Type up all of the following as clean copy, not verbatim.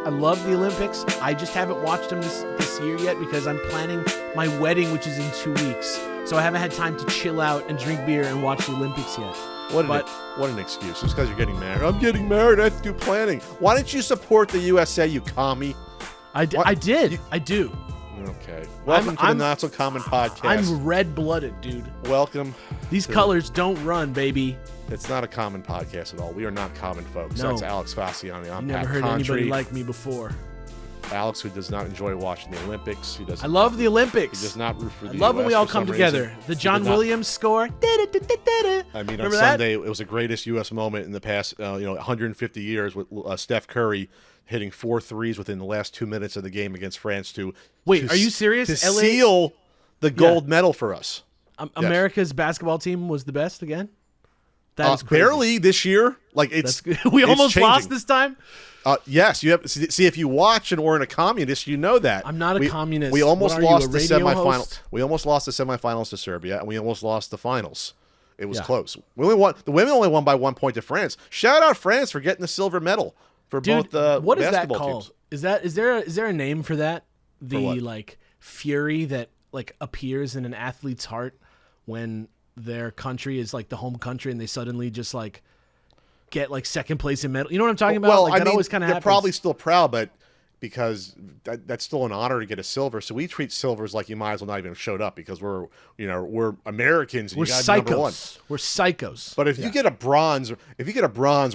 I love the Olympics. I just haven't watched them this year yet because I'm planning my wedding, which is in 2 weeks. So I haven't had time to chill out and drink beer and watch the Olympics yet. What an excuse. Just because you're getting married. I'm getting married. I have to do planning. Why didn't you support the USA, you commie? I did. I do. Okay. Welcome to the Not So Common podcast. I'm red-blooded, dude. Welcome. These colors don't run, baby. It's not a common podcast at all. We are not common folks. No. That's Alex Fasciani. I'm Never Pat heard Contry. anybody like me before. Alex, who does not enjoy watching the Olympics. I love the Olympics. He does not root for the I love when US we all for come some together. reason. The John Williams score. I mean, Remember on that? Sunday, it was the greatest U.S. moment in the past 150 years with Steph Curry hitting 4 threes within the last 2 minutes of the game against France Wait, are you serious? To seal the gold medal for us. America's basketball team was the best again? That is crazy. Barely this year. Like we almost changing. lost this time? Yes, you have. See, if you watch and weren't a communist, you know that. I'm not a communist. We almost lost the semifinal. Host? We almost lost the semifinals to Serbia, and we almost lost the finals. It was close. We only won. The women only won by 1 point to France. Shout out France for getting the silver medal for both the what is basketball that called? teams. Is there a name for that? The fury that appears in an athlete's heart when their country is the home country and they suddenly just get second place in medal. You know what I'm talking about? Well, that always kind of happens. They're probably still proud, but because that's still an honor to get a silver. So we treat silvers like you might as well not even have showed up because we're Americans and we're you got number one. We're psychos. But if you get a bronze,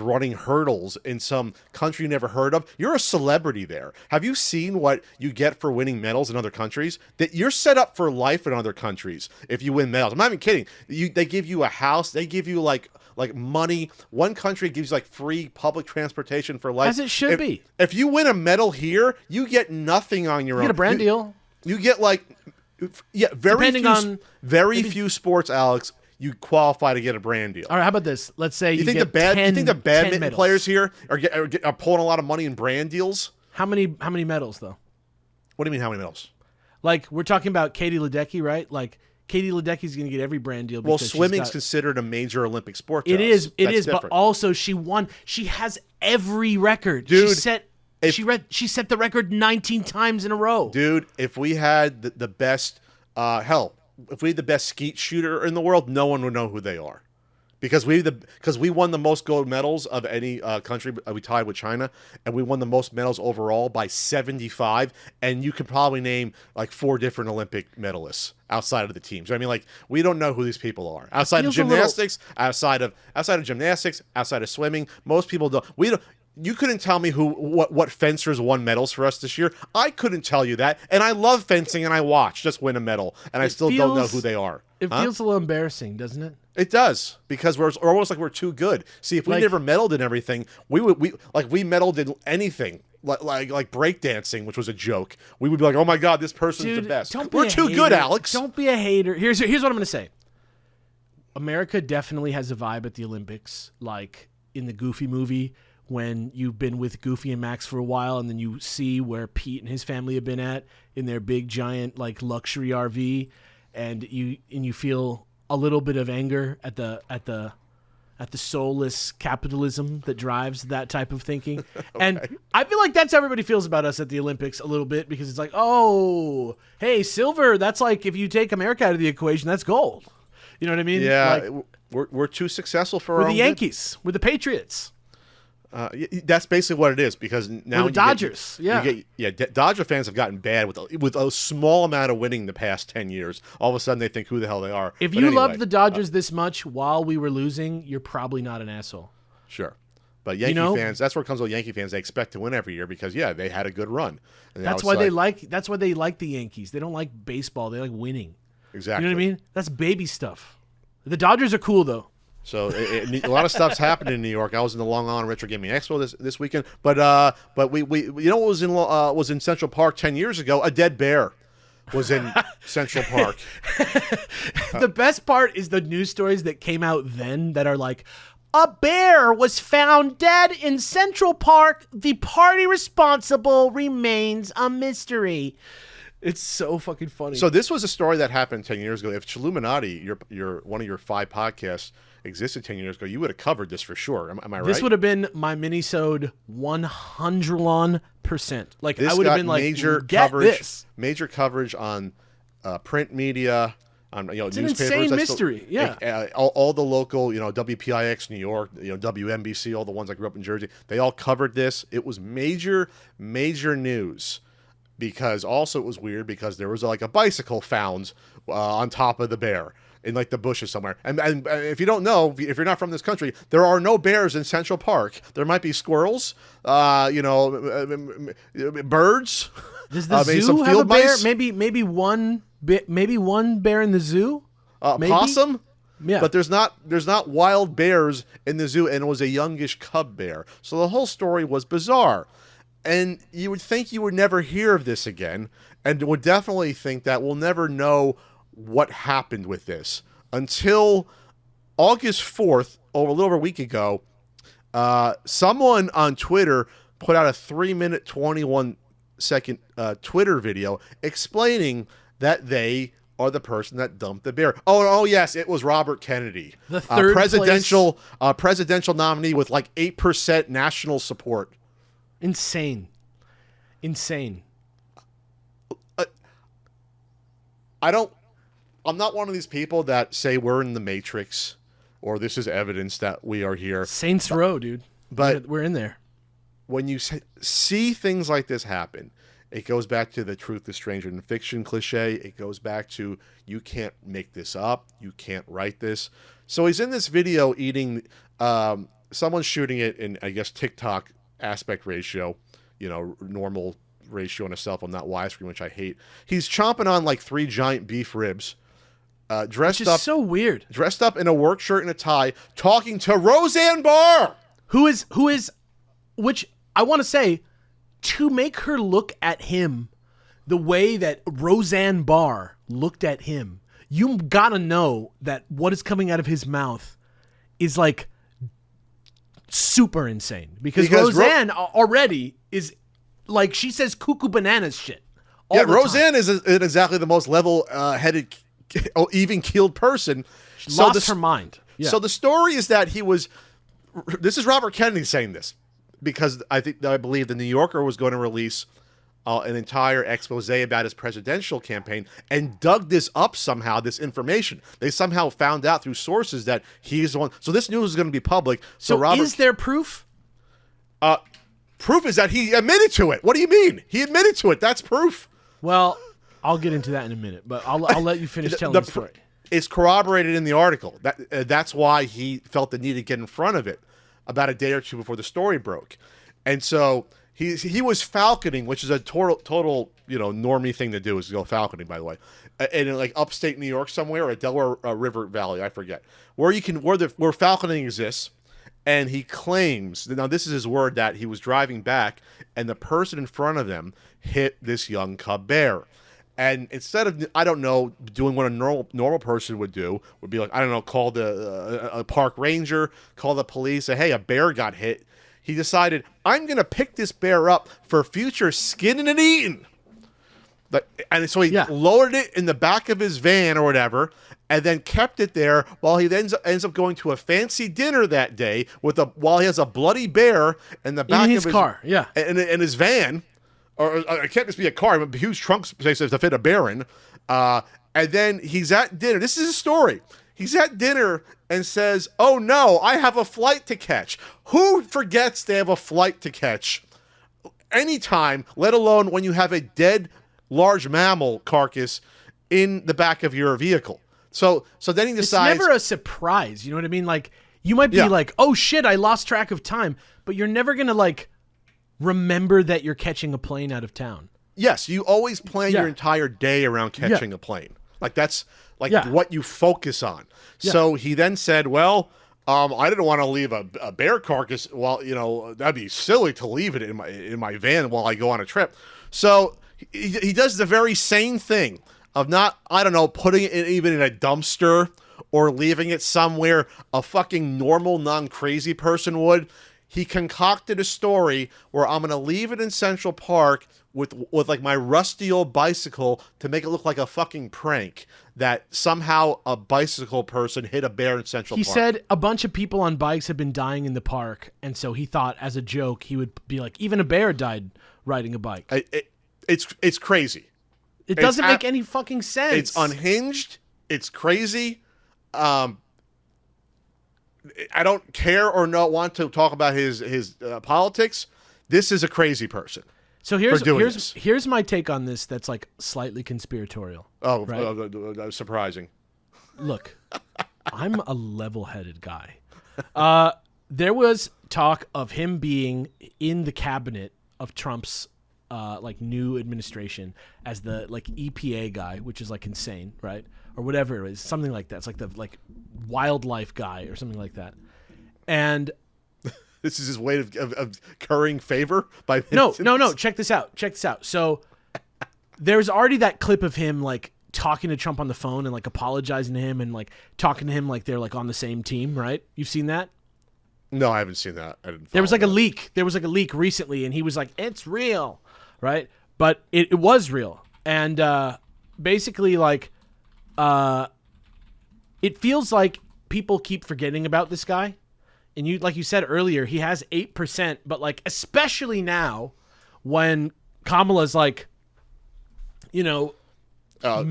running hurdles in some country you never heard of, you're a celebrity there. Have you seen what you get for winning medals in other countries? That you're set up for life in other countries if you win medals. I'm not even kidding. They give you a house. They give you like money. One country gives you free public transportation for life. As it should be. If you win a medal here, you get nothing on your own. You get a brand deal. You get very few sports, Alex, you qualify to get a brand deal. All right, how about this? Let's say you think get you think the badminton 10 players here are pulling a lot of money in brand deals? How many medals though? What do you mean how many medals? We're talking about Katie Ledecky, right? Katie Ledecky's going to get every brand deal. Well, swimming's considered a major Olympic sport. It is, different. but also she won. She has every record. Dude, she set the record 19 times in a row. Dude, if we had the best, if we had the best skeet shooter in the world, no one would know who they are. Because we won the most gold medals of any country. We tied with China, and we won the most medals overall by 75. And you could probably name 4 different Olympic medalists outside of the teams. I mean, we don't know who these people are outside of gymnastics, outside of gymnastics, outside of swimming. Most people don't. We don't. You couldn't tell me what fencers won medals for us this year. I couldn't tell you that. And I love fencing, and I watch just win a medal, and I still don't know who they are. It feels a little embarrassing, doesn't it? It does, because we're almost like we're too good. See, if we never medaled in everything, we medaled in anything, like breakdancing, which was a joke. We would be like, oh my God, this person's the best. We're too good, Alex. Don't be a hater. Here's what I'm going to say. America definitely has a vibe at the Olympics, like in the Goofy movie, when you've been with Goofy and Max for a while, and then you see where Pete and his family have been at in their big giant luxury RV, and you feel a little bit of anger at the soulless capitalism that drives that type of thinking. Okay. And I feel like that's how everybody feels about us at the Olympics a little bit, because it's oh, hey, silver, that's if you take America out of the equation, that's gold. You know what I mean? Yeah, we're too successable for our the Yankees. We're the Patriots. That's basically what it is, because now the Dodgers. Dodger fans have gotten bad with a small amount of winning the past 10 years. All of a sudden, they think who the hell they are. If you loved the Dodgers this much while we were losing, you're probably not an asshole. Sure, but Yankee fans, that's where it comes with Yankee fans. They expect to win every year because they had a good run. And that's why they like the Yankees. They don't like baseball. They like winning. Exactly. You know what I mean? That's baby stuff. The Dodgers are cool though. So a lot of stuff's happened in New York. I was in the Long Island Retro Gaming Expo this weekend, but we what was in Central Park 10 years ago? A dead bear was in Central Park. The best part is the news stories that came out then that are a bear was found dead in Central Park. The party responsible remains a mystery. It's so fucking funny. So this was a story that happened 10 years ago. If Chilluminati, your one of your 5 podcasts, existed 10 years ago, you would have covered this for sure. Am I right? This would have been my mini-sode 100%. Like, This I would have got been like, major get coverage, this. major coverage on print media, on It's an newspapers. insane That's mystery. Yeah. all the local, WPIX New York, WNBC, all the ones I grew up in Jersey, they all covered this. It was major news, because also it was weird because there was like a bicycle found on top of the bear in like the bushes somewhere. And if you don't know, if you're not from this country, there are no bears in Central Park. There might be squirrels, birds. Does the maybe zoo some have field a bear? mice. Maybe one bear in the zoo? Maybe? Possum. Yeah. But there's not wild bears in the zoo, and it was a youngish cub bear. So the whole story was bizarre. And you would think you would never hear of this again, and would definitely think that we'll never know what happened with this until August 4th, or a little over a week ago. Someone on Twitter put out a 3-minute, 21-second Twitter video explaining that they are the person that dumped the bear. Oh, yes, it was Robert Kennedy, The third presidential nominee with like 8% national support. Insane. I'm not one of these people that say we're in the Matrix or this is evidence that we are here. Saints Row, dude. But we're in there. when you see things like this happen, it goes back to the truth is stranger than fiction cliche. It goes back to you can't make this up. You can't write this. So he's in this video eating, someone's shooting it in, I guess, TikTok aspect ratio, normal ratio on a cell phone, not widescreen, which I hate. He's chomping on like 3 giant beef ribs, dressed Which is up, so weird. dressed up in a work shirt and a tie, talking to Roseanne Barr. Who is, which I want to say, to make her look at him the way that Roseanne Barr looked at him, you gotta know that what is coming out of his mouth is like super insane. Because Roseanne already is like, she says cuckoo bananas shit. Yeah, Roseanne is exactly the most level-headed, even keeled person. She lost her mind. Yeah. So the story is that this is Robert Kennedy saying this, because I believe the New Yorker was going to release an entire expose about his presidential campaign and dug this up somehow, this information. They somehow found out through sources that he's the one. So this news is going to be public. So is there proof? Proof is that he admitted to it. What do you mean? He admitted to it. That's proof. Well, I'll get into that in a minute, but I'll let you finish telling the story. It's corroborated in the article. That's why he felt the need to get in front of it about a day or two before the story broke. And so he was falconing, which is a total normie thing to do, is to go falconing, by the way, in like upstate New York somewhere, or Delaware River Valley, I forget, where falconing exists. And he claims, now this is his word, that he was driving back and the person in front of him hit this young cub bear. And instead of, I don't know, doing what a normal person would do, would be like, I don't know, call a park ranger, call the police, say, hey, a bear got hit. He decided, I'm going to pick this bear up for future skinning and eating. And so he loaded it in the back of his van or whatever, and then kept it there while he then ends up going to a fancy dinner that day while he has a bloody bear in the back of his car, in his van. Or it can't just be a car, but a huge trunk space to fit a bear in. And then he's at dinner. This is a story. He's at dinner and says, oh no, I have a flight to catch. Who forgets they have a flight to catch anytime, let alone when you have a dead large mammal carcass in the back of your vehicle? So then he decides... It's never a surprise, you know what I mean? Like, you might be like, oh shit, I lost track of time, but you're never going to like remember that you're catching a plane out of town. Yes, you always plan your entire day around catching a plane. Like, that's like what you focus on. Yeah. So he then said, well, I didn't want to leave a bear carcass. Well, that'd be silly to leave it in my van while I go on a trip. So he does the very same thing of not, I don't know, putting it even in a dumpster or leaving it somewhere a fucking normal, non-crazy person would. he concocted a story where I'm going to leave it in Central Park with like my rusty old bicycle to make it look like a fucking prank that somehow a bicycle person hit a bear in Central He Park. said a bunch of people on bikes have been dying in the park, and so he thought, as a joke, he would be like, even a bear died riding a bike. It's crazy. It doesn't make any fucking sense. It's unhinged. It's crazy. I don't care or not want to talk about his politics. This is a crazy person. So here's my take on this. That's like slightly conspiratorial. Oh, right? Surprising. Look, I'm a level-headed guy. There was talk of him being in the cabinet of Trump's like new administration as the like EPA guy, which is like insane, right? Or whatever it is, something like that. It's like the like wildlife guy or something like that. And this is his way of currying favor by no. Check this out. So there's already that clip of him like talking to Trump on the phone and like apologizing to him and like talking to him like they're like on the same team, right? You've seen that? No, I haven't seen that. There was like a leak. There was like a leak recently, and he was like, "It's real," right? But it was real, and basically like, it feels like people keep forgetting about this guy. And you, like you said earlier, he has 8%, but like, especially now when Kamala's like, you know,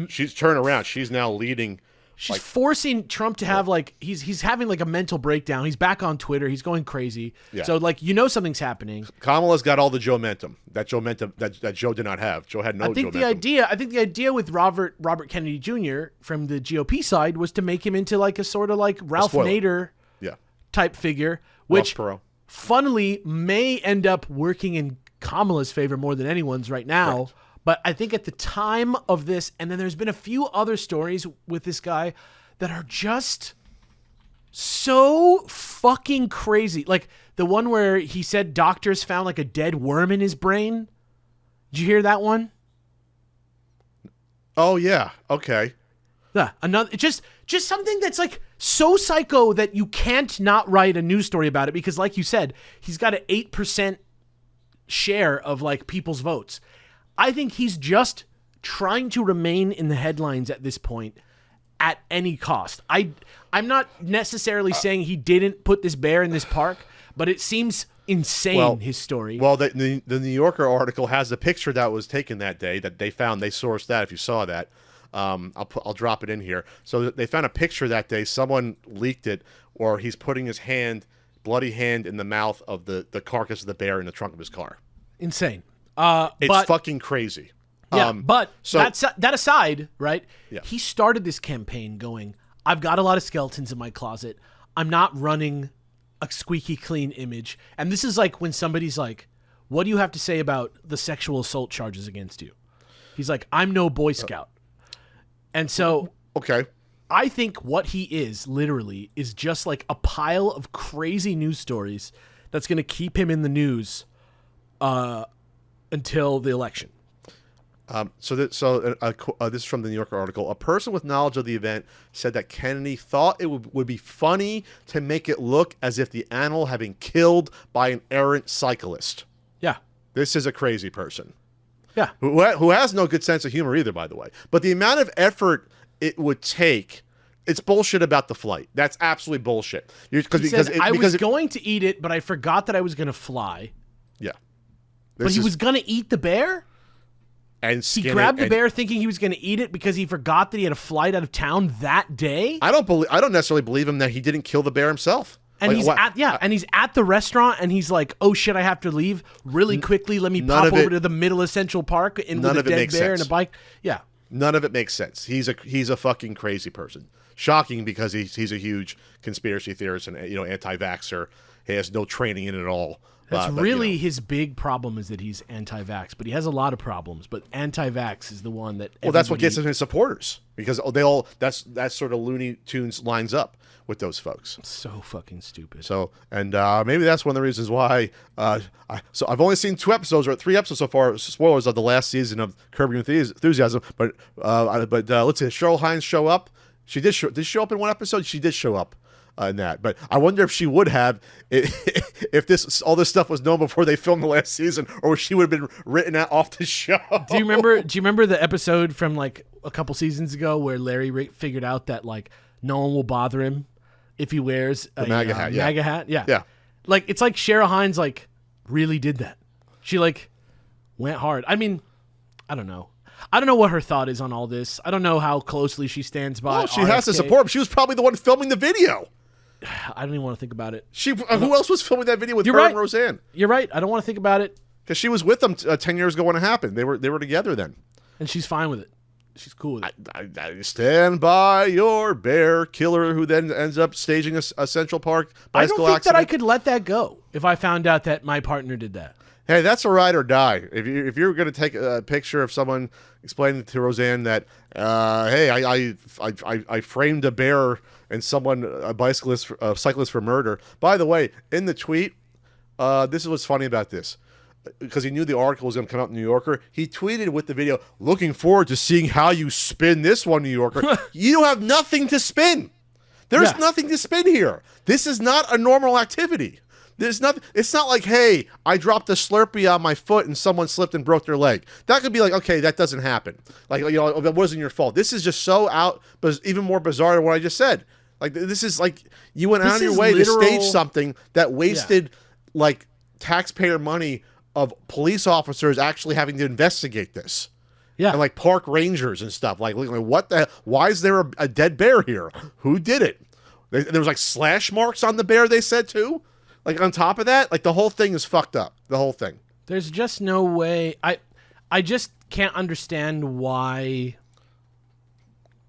she's turned around. She's now leading. She's like, forcing Trump to have like, he's having like a mental breakdown. He's back on Twitter. He's going crazy. Yeah. So like, you know, something's happening. Kamala's got all the Joe momentum. That Joe did not have. Joe had no. I think the idea with Robert Kennedy Jr. from the GOP side was to make him into like a sort of like Ralph Nader type figure, which funnily may end up working in Kamala's favor more than anyone's right now. Right. But I think at the time of this, and then there's been a few other stories with this guy that are just so fucking crazy. Like the one where he said doctors found like a dead worm in his brain. Did you hear that one? Oh yeah. Okay. Yeah. Another just something that's like so psycho that you can't not write a news story about it because, like you said, he's got an 8% share of like people's votes. I think he's just trying to remain in the headlines at this point at any cost. I'm not necessarily saying he didn't put this bear in this park, but it seems insane, his story. Well, the New Yorker article has a picture that was taken that day that they found. They sourced that, if you saw that. I'll drop it in here. So they found a picture that day. Someone leaked it, or he's putting his bloody hand in the mouth of the carcass of the bear in the trunk of his car. Insane. It's fucking crazy. Yeah, but that aside, right? Yeah. He started this campaign going, I've got a lot of skeletons in my closet. I'm not running a squeaky clean image. And this is like when somebody's like, what do you have to say about the sexual assault charges against you? He's like, I'm no Boy Scout. And so I think what he is literally is just like a pile of crazy news stories that's going to keep him in the news until the election. This is from the New Yorker article. A person with knowledge of the event said that Kennedy thought it would be funny to make it look as if the animal had been killed by an errant cyclist. Yeah. This is a crazy person. Yeah. Who has no good sense of humor either, by the way. But the amount of effort it would take, it's bullshit about the flight. That's absolutely bullshit. I was going to eat it, but I forgot that I was going to fly. Yeah. But he was going to eat the bear? And he grabbed the bear thinking he was going to eat it because he forgot that he had a flight out of town that day? I don't necessarily believe him that he didn't kill the bear himself. And he's at the restaurant and he's like, oh shit, I have to leave really quickly. Let me pop over to the middle of Central Park and with a dead bear and a bike. Yeah. None of it makes sense. He's a fucking crazy person. Shocking because he's a huge conspiracy theorist and anti-vaxxer. He has no training in it at all. That's his big problem is that he's anti-vax, but he has a lot of problems. But anti-vax is the one that. Well, that's what gets him his supporters because that sort of Looney Tunes lines up with those folks. So fucking stupid. So maybe that's one of the reasons why. So I've only seen 2 episodes or 3 episodes so far. Spoilers of the last season of Curb Your Enthusiasm. But let's see. Cheryl Hines show up. Did she show up in one episode? She did show up. in that. But I wonder if she would have if all this stuff was known before they filmed the last season, or she would have been written out off the show. Do you remember the episode from like a couple seasons ago where Larry figured out that like no one will bother him if he wears a MAGA hat? MAGA hat. Yeah. Yeah. Like it's like Cheryl Hines like really did that. She like went hard. I mean, I don't know. I don't know what her thought is on all this. I don't know how closely she stands by. Well, she has to support him. She was probably the one filming the video. I don't even want to think about it. Who else was filming that video with her and Roseanne? You're right. I don't want to think about it. Because she was with them 10 years ago when it happened. They were together then. And she's fine with it. She's cool with it. I stand by your bear killer, who then ends up staging a Central Park bicycle I don't think accident. that I could let that go if I found out that my partner did that. Hey, that's a ride or die. If you're going to take a picture of someone explaining to Roseanne that, hey, I framed a bear and a cyclist for murder. By the way, in the tweet, this is what's funny about this. Because he knew the article was going to come out in New Yorker, he tweeted with the video, looking forward to seeing how you spin this one, New Yorker. You have nothing to spin. There's nothing to spin here. This is not a normal activity. There's nothing. It's not like, hey, I dropped a Slurpee on my foot and someone slipped and broke their leg. That could be like, okay, that doesn't happen. Like, it wasn't your fault. This is just so out, but even more bizarre than what I just said. Like, this is like you went out of your way to stage something that wasted like taxpayer money of police officers actually having to investigate this. Yeah. And like park rangers and stuff. Like what the? Why is there a dead bear here? Who did it? There was like slash marks on the bear, they said too. Like on top of that, like the whole thing is fucked up. The whole thing. There's just no way. I just can't understand why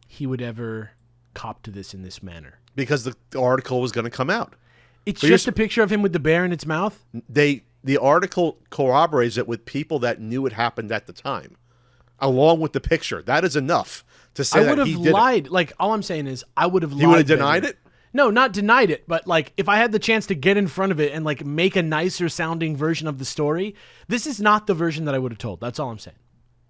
he would ever cop to this in this manner. Because the article was going to come out. It's just a picture of him with the bear in its mouth? The article corroborates it with people that knew it happened at the time, along with the picture. That is enough to say that he did it. I would have lied. Like, all I'm saying is I would have lied. You would have denied it? No, not denied it, but like if I had the chance to get in front of it and like make a nicer sounding version of the story, this is not the version that I would have told. That's all I'm saying.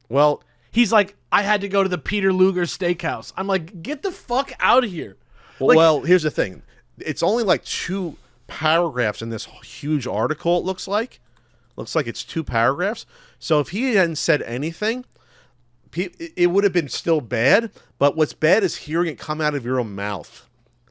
Well, he's like, I had to go to the Peter Luger steakhouse. I'm like, get the fuck out of here. Well, here's the thing. It's only like 2 paragraphs in this huge article, it looks like. Looks like it's 2 paragraphs. So if he hadn't said anything, it would have been still bad. But what's bad is hearing it come out of your own mouth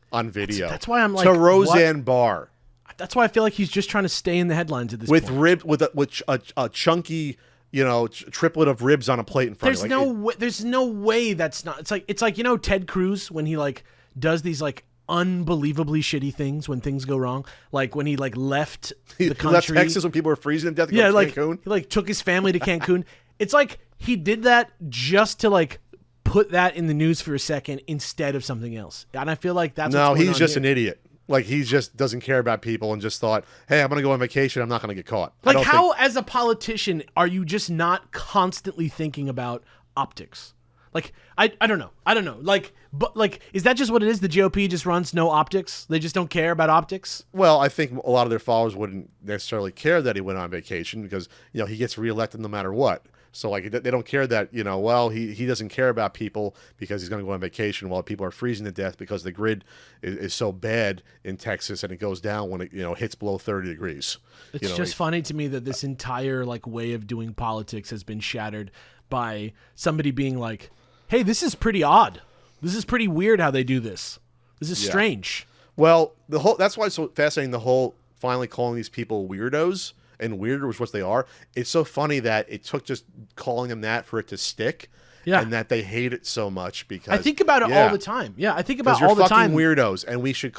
on video. That's why I'm like, to Roseanne Barr. That's why I feel like he's just trying to stay in the headlines at this point. With a chunky, triplet of ribs on a plate in front of you. There's no way that's not. It's like Ted Cruz when he like does these like unbelievably shitty things when things go wrong. Like when he like left the country. He left Texas when people were freezing to death to go to Cancun. He like took his family to Cancun. It's like he did that just to like put that in the news for a second instead of something else. And I feel like that's what's going he's just here. an idiot. Like he just doesn't care about people and just thought, hey, I'm going to go on vacation. I'm not going to get caught. Like how, as a politician, are you just not constantly thinking about optics? Like, I don't know. I don't know. Like, but like, is that just what it is? The GOP just runs no optics? They just don't care about optics? Well, I think a lot of their followers wouldn't necessarily care that he went on vacation because, he gets reelected no matter what. So like they don't care that, he doesn't care about people because he's going to go on vacation while people are freezing to death because the grid is so bad in Texas and it goes down when it, hits below 30 degrees. It's just funny to me that this entire like way of doing politics has been shattered by somebody being like, hey, this is pretty odd. This is pretty weird how they do this. This is strange. Well, that's why it's so fascinating, the whole finally calling these people weirdos. And weirder was what they are. It's so funny that it took just calling them that for it to stick. Yeah. And that they hate it so much because I think about it all the time. Yeah, I think about it all the time. You're fucking weirdos, and we should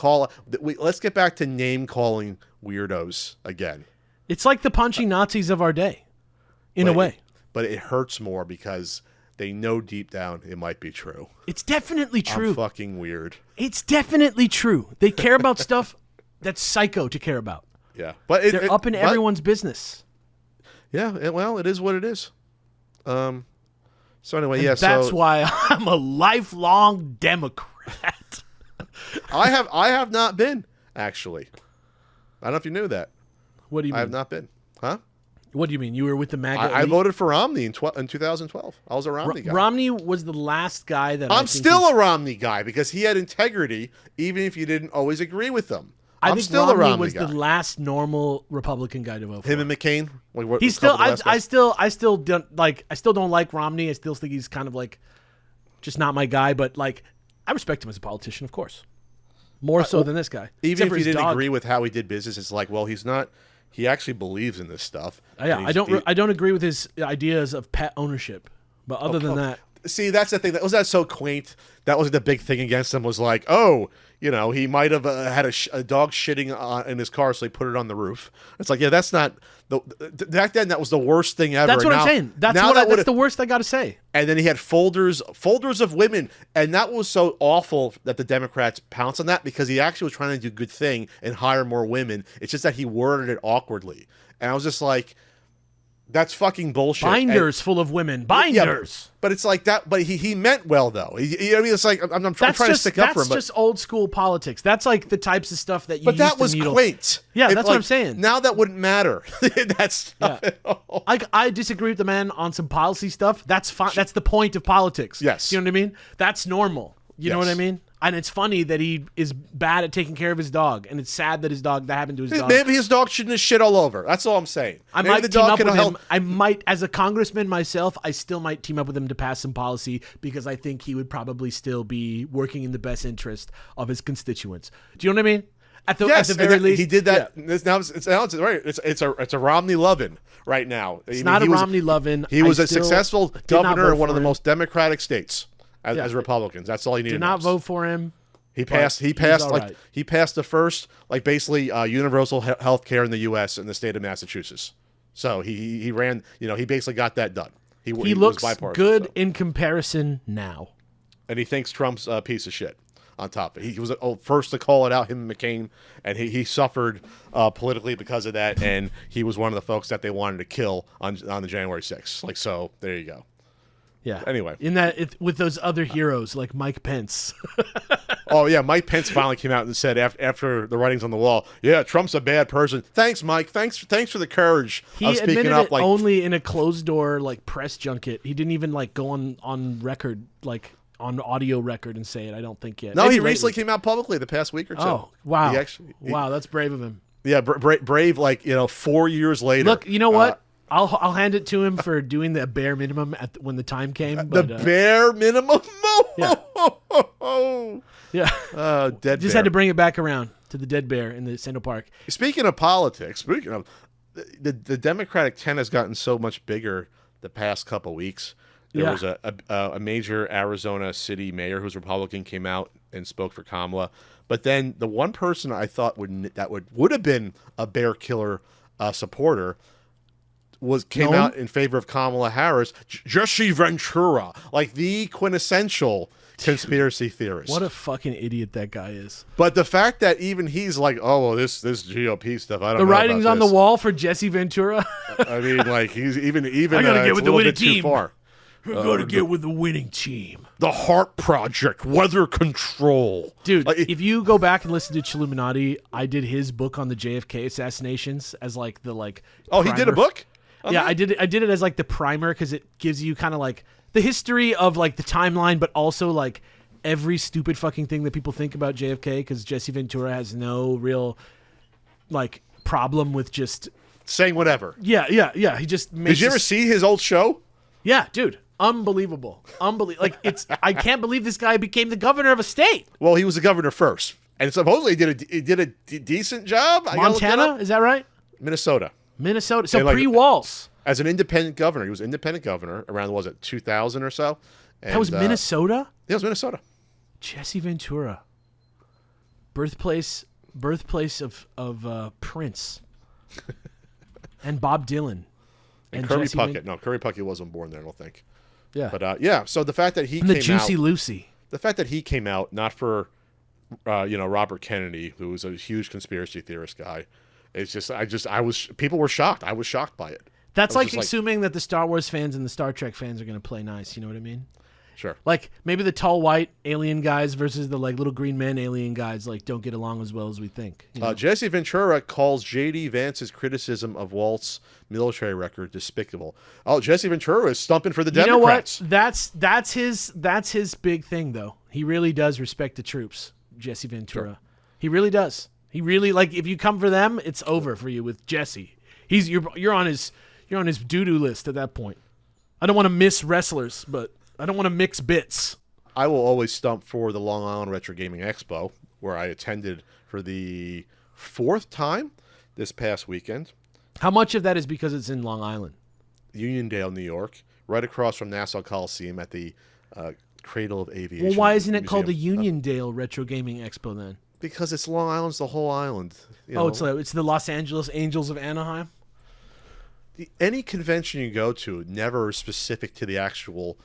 let's get back to name calling weirdos again. It's like the punching Nazis of our day, in a way. But it hurts more because they know deep down it might be true. It's definitely true. I'm fucking weird. It's definitely true. They care about stuff that's psycho to care about. Yeah, but they're up in everyone's business. Yeah, well, it is what it is. So anyway, that's why I'm a lifelong Democrat. I have not been actually. I don't know if you knew that. What do you mean? I have not been. Huh? What do you mean? You were with the MAGA I elite? voted for Romney in 2012. I was a Romney guy. Romney was the last guy that I'm still a Romney guy because he had integrity, even if you didn't always agree with them. I I'm think still Romney a Romney was guy. the last normal Republican guy to vote for. Him and McCain. He's still. I still don't like. I still don't like Romney. I still think he's kind of like, just not my guy. But like, I respect him as a politician, of course, more so than this guy. Even Except if for you his didn't dog. agree with how he did business, it's like, well, he's not. He actually believes in this stuff. Yeah, I don't agree with his ideas of pet ownership. But other than that, see, that's the thing. That so quaint. That was the big thing against him. Was like, oh, he might have had a dog shitting in his car, so he put it on the roof. It's like, yeah, that's not. Back then, that was the worst thing ever. that's what I'm saying. That's the worst I got to say. And then he had folders of women, and that was so awful that the Democrats pounced on that because he actually was trying to do a good thing and hire more women. It's just that he worded it awkwardly, and I was just like, that's fucking bullshit. Binders full of women. Binders. Yeah, but it's like that. But he meant well though. It's like I'm trying to stick up for him. That's just old school politics. That's like the types of stuff that you. But used that to was needle. quaint. Yeah, that's what I'm saying. Now that wouldn't matter. That's I disagree with the man on some policy stuff. That's fine. That's the point of politics. Yes. You know what I mean? That's normal. You know what I mean? And it's funny that he is bad at taking care of his dog, and it's sad that that happened to his dog. Maybe his dog shouldn't have shit all over. That's all I'm saying. I Maybe might team up with him. I might, as a congressman myself, I still might team up with him to pass some policy because I think he would probably still be working in the best interest of his constituents. Do you know what I mean? At the very least, he did that. Yeah. It's a Romney lovin' right now. It's not a Romney lovin'. He was a successful governor in one of the most democratic states as Republicans. That's all he needed. Did not vote for him. He passed the first basically universal health care in the U.S. in the state of Massachusetts. So he ran. He basically got that done. He looks was bipartisan, good in comparison now. And he thinks Trump's a piece of shit. On top of it, he was first to call it out, him and McCain, and he suffered politically because of that. And he was one of the folks that they wanted to kill on the January 6th. Like, so there you go. Yeah. Anyway, with those other heroes like Mike Pence. Oh yeah, Mike Pence finally came out and said after the writings on the wall, yeah, Trump's a bad person. Thanks, Mike. Thanks for the courage of speaking up. Like only in a closed door press junket. He didn't even go on record on audio record and say it. I don't think yet. No, he recently came out publicly the past week or two. Oh wow! Wow, that's brave of him. Yeah, brave. 4 years later. Look, you know what? I'll hand it to him for doing the bare minimum when the time came. The bare minimum. Yeah. Dead. Just bear. had to bring it back around to the dead bear in the Central Park. Speaking of politics, the Democratic tent has gotten so much bigger the past couple weeks. There was a major Arizona city mayor who's Republican came out and spoke for Kamala. But then the one person I thought would have been a bear killer supporter came out in favor of Kamala Harris, Jesse Ventura, like the quintessential conspiracy theorist. What a fucking idiot that guy is. But the fact that even he's like, oh, well, this GOP stuff, I don't know. The writing's about on this. the wall for Jesse Ventura. I mean, he's even I gotta get with the winning team. Too far. We're going to get with the winning team. The Heart Project, Weather Control. Dude, if you go back and listen to Chilluminati, I did his book on the JFK assassinations as the Oh, he did a book? Yeah, I did it as the primer because it gives you kind of the history of the timeline, but also every stupid fucking thing that people think about JFK because Jesse Ventura has no real problem with just saying whatever. Yeah. He just makes Did you ever see his old show? Yeah, dude. Unbelievable. I can't believe this guy became the governor of a state. Well, he was the governor first. And supposedly he did a decent job. Montana, is that right? Minnesota. So pre-Walls. As an independent governor. He was independent governor around, 2000 or so? And, that was Minnesota? Yeah, it was Minnesota. Jesse Ventura. Birthplace of Prince. And Bob Dylan. And Kirby Puckett. No, Kirby Puckett wasn't born there, I don't think. Yeah. But so the fact that he came out. And the Juicy Lucy. The fact that he came out, not for Robert Kennedy, who was a huge conspiracy theorist guy. It's just people were shocked. I was shocked by it. That's assuming that the Star Wars fans and the Star Trek fans are going to play nice. You know what I mean? Sure. Like maybe the tall white alien guys versus the like little green men alien guys like don't get along as well as we think. You know? Jesse Ventura calls J.D. Vance's criticism of Walt's military record despicable. Oh, Jesse Ventura is stumping for the Democrats. You know what? That's his big thing though. He really does respect the troops, Jesse Ventura. Sure. He really does. He really like if you come for them, it's over for you with Jesse. You're on his doo-doo list at that point. I don't want to miss wrestlers, but I don't want to mix bits. I will always stump for the Long Island Retro Gaming Expo, where I attended for the 4th time this past weekend. How much of that is because it's in Long Island? Uniondale, New York, right across from Nassau Coliseum at the Cradle of Aviation. Well, why isn't it called the Museum. Uniondale Retro Gaming Expo then? Because it's Long Island's the whole island. It's the Los Angeles Angels of Anaheim? Any convention you go to never is specific to the actual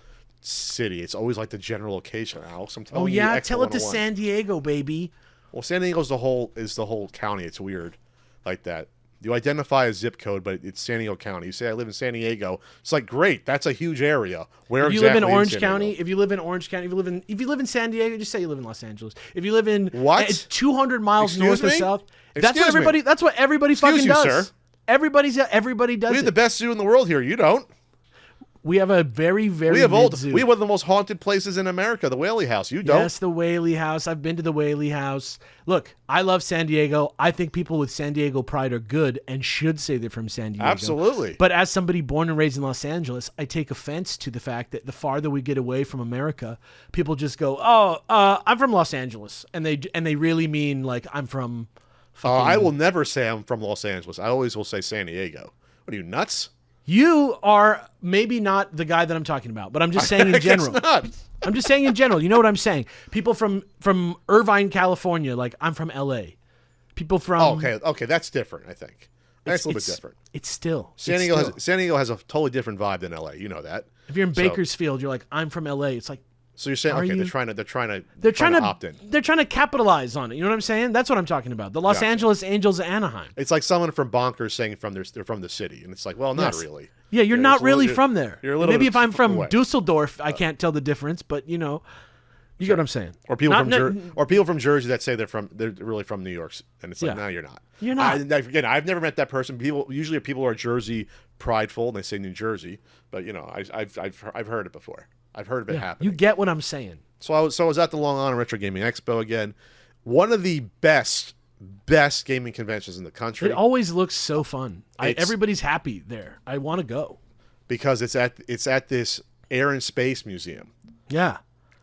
city. It's always like the general location. Alex, I'm telling you. Oh yeah, tell it to San Diego, baby. Well, San Diego's the whole county. It's weird, like that. You identify a zip code, but it's San Diego County. You say I live in San Diego. It's like great. That's a huge area. Where if you exactly live in Orange County, Diego? if you live in Orange County, if you live in San Diego, just say you live in Los Angeles. If you live in What? 200 miles Excuse north or me? south, Excuse me? that's what everybody Excuse fucking you, does. sir. Everybody does We have it. the best zoo in the world here. You don't. We have a very, very We have mid zoo. We have one of the most haunted places in America, the Whaley House. You don't. Yes, the Whaley House. I've been to the Whaley House. Look, I love San Diego. I think people with San Diego pride are good and should say they're from San Diego. Absolutely. But as somebody born and raised in Los Angeles, I take offense to the fact that the farther we get away from America, people just go, I'm from Los Angeles. And they really mean like I'm from fucking... I will never say I'm from Los Angeles. I always will say San Diego. What are you, nuts? You are maybe not the guy that I'm talking about, but I'm just saying in general. Not. I'm just saying in general. You know what I'm saying? People from Irvine, California, like I'm from LA. People from Okay, that's different, I think. That's a little bit different. It's still San Diego has a totally different vibe than LA. You know that. If you're in Bakersfield, you're like, I'm from LA. It's like, so you're saying, Are okay, you? they're trying to opt in. They're trying to capitalize on it. You know what I'm saying? That's what I'm talking about. The Los Angeles Angels of Anaheim. It's like someone from Bonkers saying they're from the city, and it's like, well, not really. Yeah, you're not really from there. You're a little Maybe bit if I'm from away. Dusseldorf, I can't tell the difference, but you know, you get what I'm saying. Or people or people from Jersey that say they're really from New York, and it's like, no, you're not. You're not. Again, I've never met that person. People are Jersey prideful, and they say New Jersey, but you know, I've heard it before. I've heard of it happening. You get what I'm saying. So I was at the Long Island Retro Gaming Expo again. One of the best gaming conventions in the country. It always looks so fun. Everybody's happy there. I want to go because it's at this Air and Space Museum. Yeah.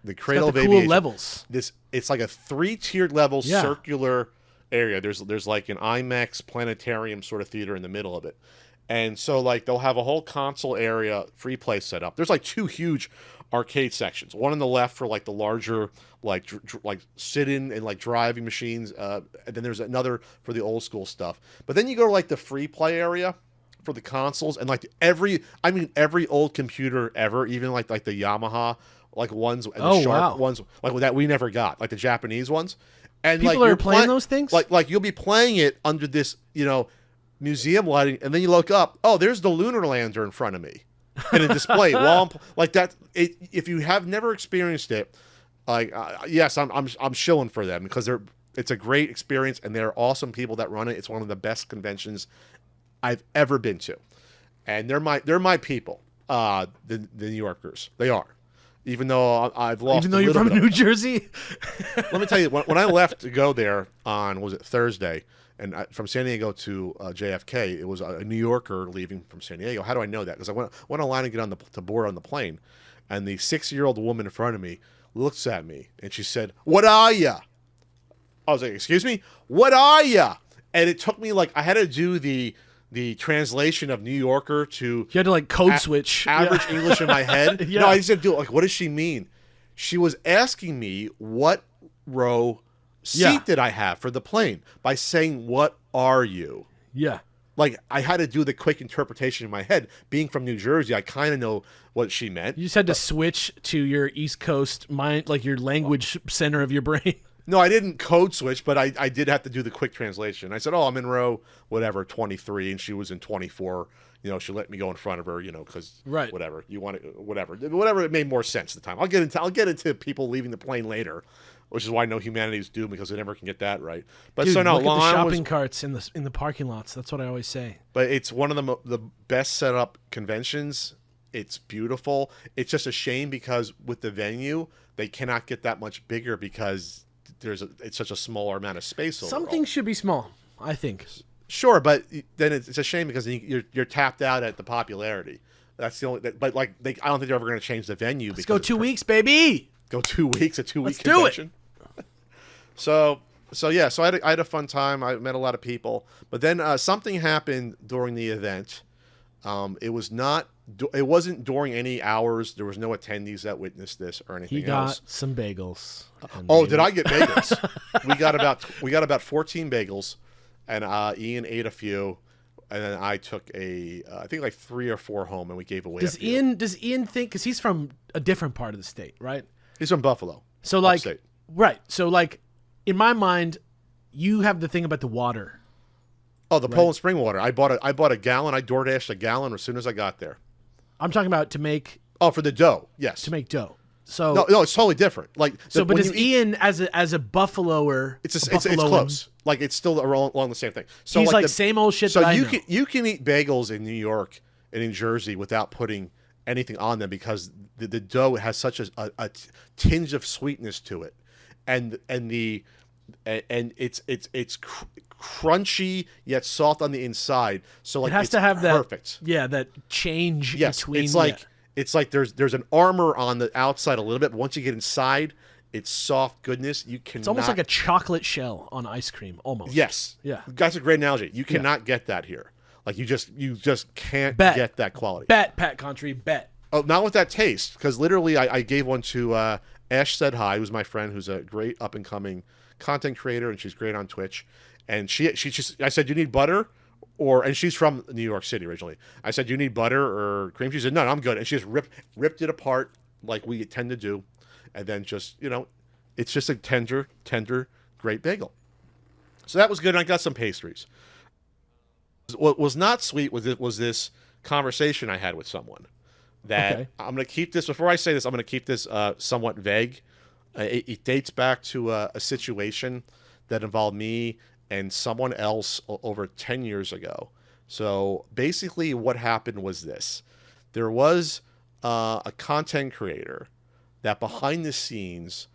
The Cradle of cool Aviation. Levels. It's like a 3-tiered level circular area. There's like an IMAX planetarium sort of theater in the middle of it. And so like they'll have a whole console area free play set up. There's like 2 huge arcade sections. One on the left for like the larger like sit-in and like driving machines, and then there's another for the old school stuff. But then you go to like the free play area for the consoles, and like every old computer ever, even like the Yamaha like ones and the Sharp ones like that we never got, like the Japanese ones. And people like are playing those things? Like you'll be playing it under this, you know, museum lighting, and then you look up, oh, there's the lunar lander in front of me. And a display while I'm like that. If you have never experienced it, like yes, I'm shilling for them because it's a great experience and they're awesome people that run it. It's one of the best conventions I've ever been to, and they're my people. The New Yorkers, they are. Even though I've lost. Even though you're from New Jersey. Let me tell you, when I left to go there on Thursday. And from San Diego to JFK, it was a New Yorker leaving from San Diego. How do I know that? Because I went online to get to board on the plane, and the 6-year-old woman in front of me looks at me, and she said, "What are ya?" I was like, "Excuse me, what are ya?" And it took me like I had to do the translation of New Yorker to you had to like code switch average English in my head. No, I just had to do it. Like, what does she mean? She was asking me what row seat did I have for the plane by saying, "What are you?" Yeah. Like I had to do the quick interpretation in my head. Being from New Jersey, I kind of know what she meant. You just had to switch to your East Coast mind, like your language center of your brain. No, I didn't code switch, but I did have to do the quick translation. I said, "Oh, I'm in row whatever 23," and she was in 24. You know, she let me go in front of her. You know, because Right. whatever you want, whatever, it made more sense at the time. I'll get into people leaving the plane later, which is why no humanity is doomed because they never can get that right. But Dude, so no, look at the Long Island shopping was, carts in the parking lots. That's what I always say. but it's one of the best set up conventions. It's beautiful. It's just a shame because with the venue, they cannot get that much bigger because it's such a smaller amount of space overall. Some things should be small, I think. Sure, but then it's a shame because you're tapped out at the popularity. That's the only. But like, I don't think they're ever going to change the venue. Let's go 2 weeks, baby. Go 2 weeks, a 2 week Let's do it. convention. So yeah, so I had a fun time. I met a lot of people, but then something happened during the event. It wasn't during any hours. There was no attendees that witnessed this or anything He got else. some bagels. Oh, did I get bagels? we got about 14 bagels, and Ian ate a few, and then I took I think like 3 or 4 home, and we gave away. Does Ian think, because he's from a different part of the state, right? He's from Buffalo. So like, upstate. right. So like, in my mind, you have the thing about the water. Oh, the Poland Spring water. I bought a gallon. I DoorDashed a gallon as soon as I got there. I'm talking about to make For the dough. Yes. to make dough. So No, it's totally different. Like but does Ian as a Buffaloer? It's Buffaloan, close. Like it's still along the same thing. So he's like same old shit. So that you I know. you can eat bagels in New York and in Jersey without putting anything on them because the dough has such a tinge of sweetness to it, and it's crunchy yet soft on the inside. So like it has it's to have perfect. that change between. It's like there's an armor on the outside a little bit, but once you get inside, it's soft goodness. It's almost like a chocolate shell on ice cream, almost. Yes. Yeah. That's a great analogy. You cannot get that here. Like you just can't get that quality. Bet, Pat Country, bet. Oh, not with that taste, because literally I gave one to Ash Said Hi, who's my friend, who's a great up and coming content creator, and she's great on Twitch. And she just I said, "You need butter?" And she's from New York City originally. I said, "Do you need butter or cream?" She said, "No, I'm good." And she just ripped it apart like we tend to do, and then just it's just a tender, great bagel. So that was good. And I got some pastries. What was not sweet was this conversation I had with someone that I'm going to keep this. Before I say this, I'm going to keep this somewhat vague. It dates back to a situation that involved me and someone else over 10 years ago. So basically what happened was this. There was a content creator that behind the scenes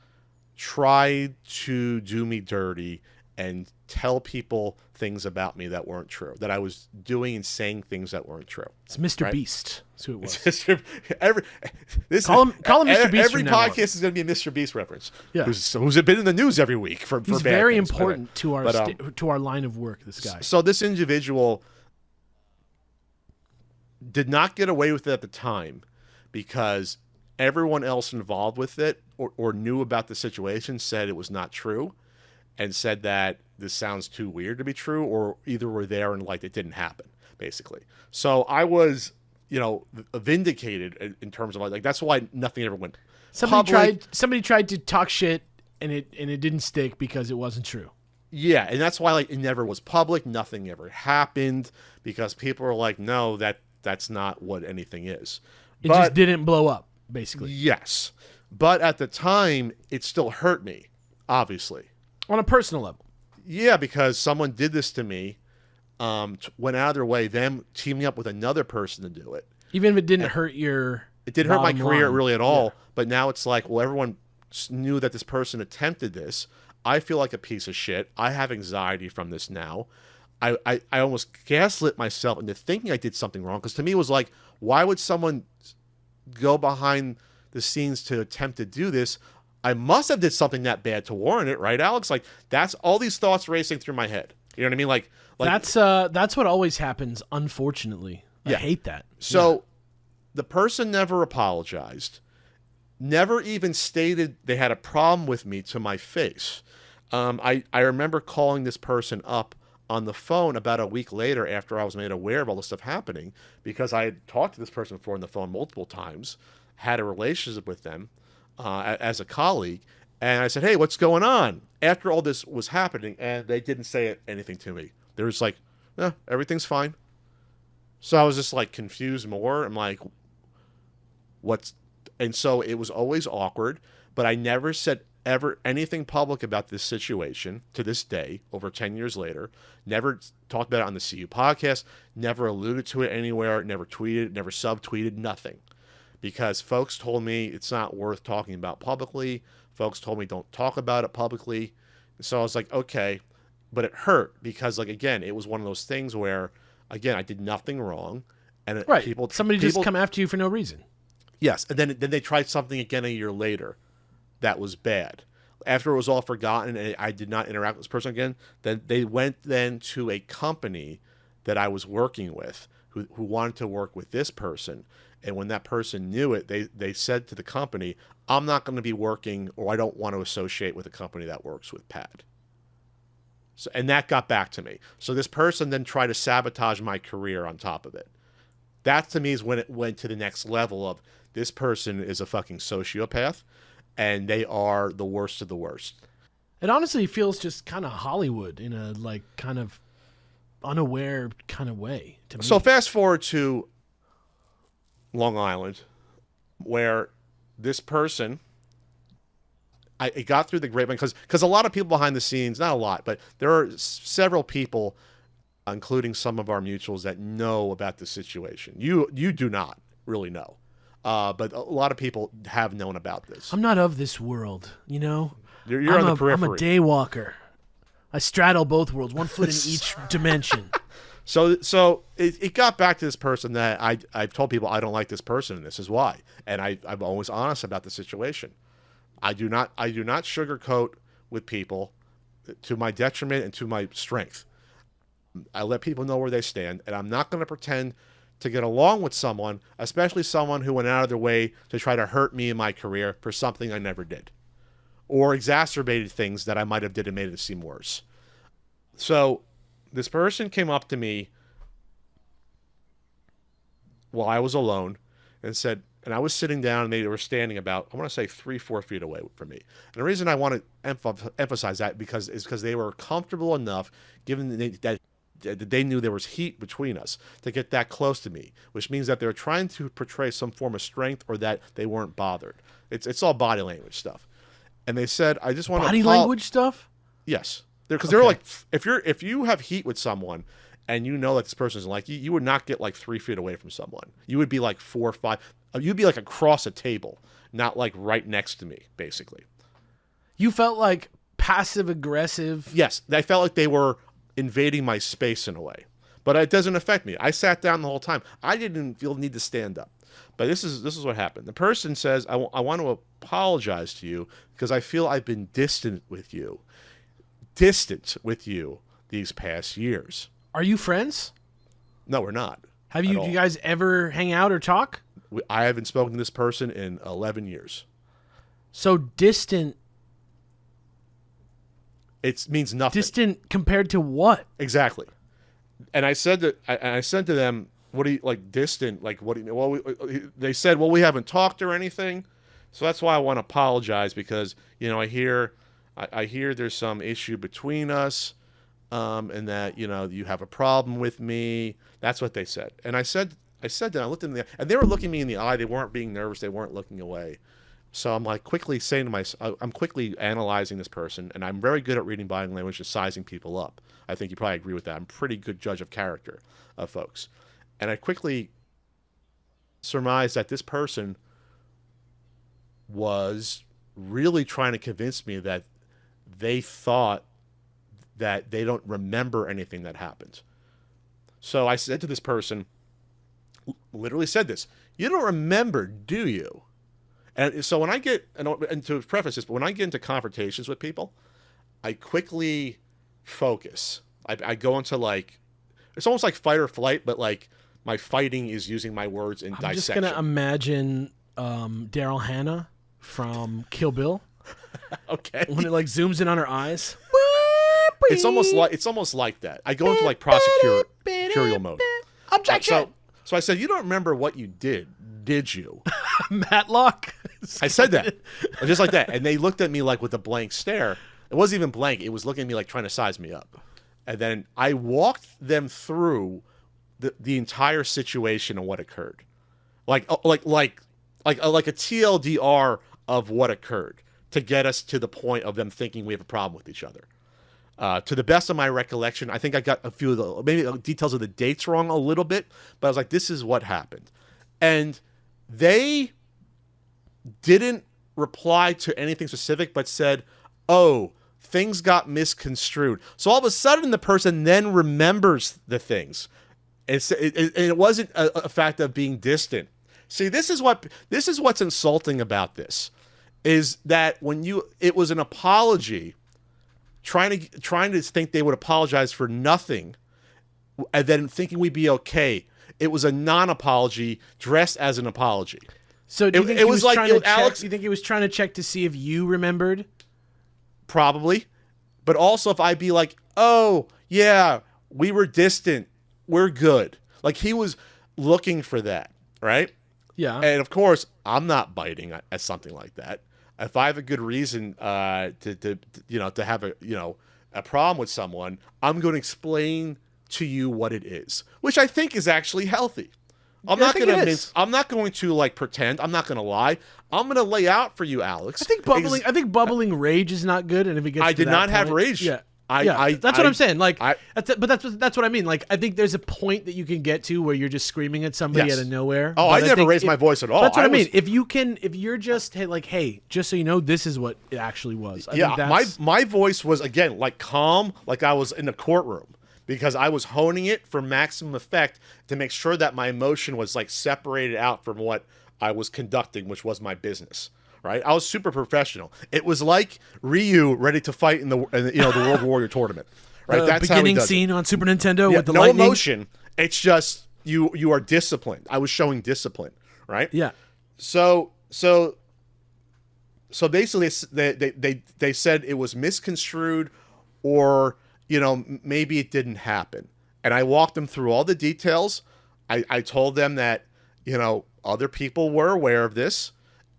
tried to do me dirty and tell people things about me that weren't true, that I was doing and saying things that weren't true. It's Mr. Beast. That's who it was. Call him Mr. Beast. Every podcast is going to be a Mr. Beast reference. Yeah. Who's been in the news every week for He's bad very things. important to our line of work, this guy. So this individual did not get away with it at the time because everyone else involved with it or knew about the situation said it was not true and said that this sounds too weird to be true, or either were there and like it didn't happen, basically. So I was, vindicated in terms of like that's why nothing ever went public. Somebody tried to talk shit and it didn't stick because it wasn't true. Yeah, and that's why like it never was public, nothing ever happened because people were like, no, that's not what anything is. It just didn't blow up, basically. Yes. But at the time, it still hurt me, obviously. On a personal level. Yeah, because someone did this to me, went out of their way, them teaming up with another person to do it. Even if it didn't hurt your It didn't hurt my career line. really at all, Yeah. but now it's like, well, everyone knew that this person attempted this. I feel like a piece of shit. I have anxiety from this now. I almost gaslit myself into thinking I did something wrong, because to me it was like, why would someone go behind the scenes to attempt to do this? I must have did something that bad to warrant it, right, Alex? Like that's all these thoughts racing through my head. You know what I mean? Like that's what always happens, unfortunately. I hate that. So the person never apologized, never even stated they had a problem with me to my face. I remember calling this person up on the phone about a week later after I was made aware of all this stuff happening, because I had talked to this person before on the phone multiple times, had a relationship with them as a colleague, And I said, hey, what's going on? After all this was happening, and they didn't say anything to me. They were just like, everything's fine. So I was just like confused more. I'm like, what's... And so it was always awkward, but I never said ever anything public about this situation to this day, over 10 years later. Never talked about it on the CU podcast, never alluded to it anywhere, never tweeted, never subtweeted, nothing. Because folks told me it's not worth talking about publicly. Folks told me don't talk about it publicly. So I was like, okay, but it hurt because, like, again, it was one of those things where, again, I did nothing wrong. And right. Somebody just come after you for no reason. Yes, and then they tried something again a year later that was bad. After it was all forgotten and I did not interact with this person again, then they went then to a company that I was working with who wanted to work with this person. And when that person knew it, they said to the company, I'm not going to be working, or I don't want to associate with a company that works with Pat. So, and that got back to me. So this person then tried to sabotage my career on top of it. That to me is when it went to the next level of this person is a fucking sociopath and they are the worst of the worst. It honestly feels just kind of Hollywood in a like kind of unaware kind of way to me. So fast forward to Long Island, where this person, it got through the grapevine because a lot of people behind the scenes, not a lot, but there are several people, including some of our mutuals, that know about the situation. You do not really know, but a lot of people have known about this. I'm not of this world, you know. You're on the periphery. I'm a day walker. I straddle both worlds, one foot in each dimension. So it got back to this person that I've told people I don't like this person, and this is why. And I'm always honest about the situation. I do not sugarcoat with people to my detriment and to my strength. I let people know where they stand, and I'm not going to pretend to get along with someone, especially someone who went out of their way to try to hurt me in my career for something I never did, or exacerbated things that I might have did and made it seem worse. So this person came up to me while I was alone and said, and I was sitting down and they were standing about, I want to say 3-4 feet away from me. And the reason I want to emphasize that is because they were comfortable enough, given that they knew there was heat between us, to get that close to me, which means that they were trying to portray some form of strength or that they weren't bothered. It's all body language stuff. And they said, I just want to... Body language stuff? Yes. Because they're like, if you have heat with someone and you know that this person isn't like you, you would not get like 3 feet away from someone. You would be like 4 or 5. You'd be like across a table, not like right next to me, basically. You felt like passive aggressive? Yes. I felt like they were invading my space in a way. But it doesn't affect me. I sat down the whole time. I didn't feel the need to stand up. But this is what happened. The person says, I want to apologize to you because I feel I've been distant with you these past years. Are you friends? No, we're not. Do you guys ever hang out or talk? I haven't spoken to this person in 11 years. So distant. It means nothing. Distant compared to what? Exactly. And I said to them, what do you like distant? Like, what do you mean? Well, they said, well, we haven't talked or anything. So that's why I want to apologize because, you know, I hear there's some issue between us, and that, you know, you have a problem with me. That's what they said. And I said that, I looked in the eye, and they were looking me in the eye. They weren't being nervous. They weren't looking away. So I'm like quickly saying to myself, I'm quickly analyzing this person, and I'm very good at reading body language and sizing people up. I think you probably agree with that. I'm a pretty good judge of character of folks. And I quickly surmised that this person was really trying to convince me that they thought that they don't remember anything that happened. So I said to this person, literally said this, you don't remember, do you? And so when I get, and to preface this, but when I get into confrontations with people, I quickly focus. I go into like, it's almost like fight or flight, but like my fighting is using my words in dissection. I'm just going to imagine Daryl Hannah from Kill Bill. Okay. When it like zooms in on her eyes. It's almost like that. I go into like prosecutorial mode. Objection. So I said, you don't remember what you did you? Matlock? I said that. Just like that. And they looked at me like with a blank stare. It wasn't even blank. It was looking at me like trying to size me up. And then I walked them through the entire situation and what occurred. Like a TLDR of what occurred to get us to the point of them thinking we have a problem with each other. To the best of my recollection, I think I got a few of the maybe details of the dates wrong a little bit, but I was like, this is what happened. And they didn't reply to anything specific, but said, oh, things got misconstrued. So all of a sudden, the person then remembers the things. And it wasn't a fact of being distant. See, this is what's insulting about this, is that it was an apology, trying to think they would apologize for nothing, and then thinking we'd be okay. It was a non-apology dressed as an apology. So do you think you think he was trying to check to see if you remembered? Probably. But also if I'd be like, oh, yeah, we were distant. We're good. Like he was looking for that, right? Yeah. And of course, I'm not biting at something like that. If I have a good reason to have a problem with someone, I'm going to explain to you what it is, which I think is actually healthy. I'm not going to like pretend. I'm not going to lie. I'm going to lay out for you, Alex. I think bubbling rage is not good. And if it gets, I did not have rage. Yeah. That's what I'm saying. Like, that's what I mean. Like, I think there's a point that you can get to where you're just screaming at somebody out of nowhere. Oh, I never raised my voice at all. That's what I mean. If you're just hey, just so you know, this is what it actually was. I think my voice was again like calm, like I was in a courtroom, because I was honing it for maximum effect to make sure that my emotion was like separated out from what I was conducting, which was my business. Right, I was super professional. It was like Ryu ready to fight in the World Warrior tournament. Right, that's beginning scene on Super Nintendo with the no lightning. Emotion. It's just you are disciplined. I was showing discipline. Right. Yeah. So basically, they said it was misconstrued, or maybe it didn't happen. And I walked them through all the details. I told them that other people were aware of this.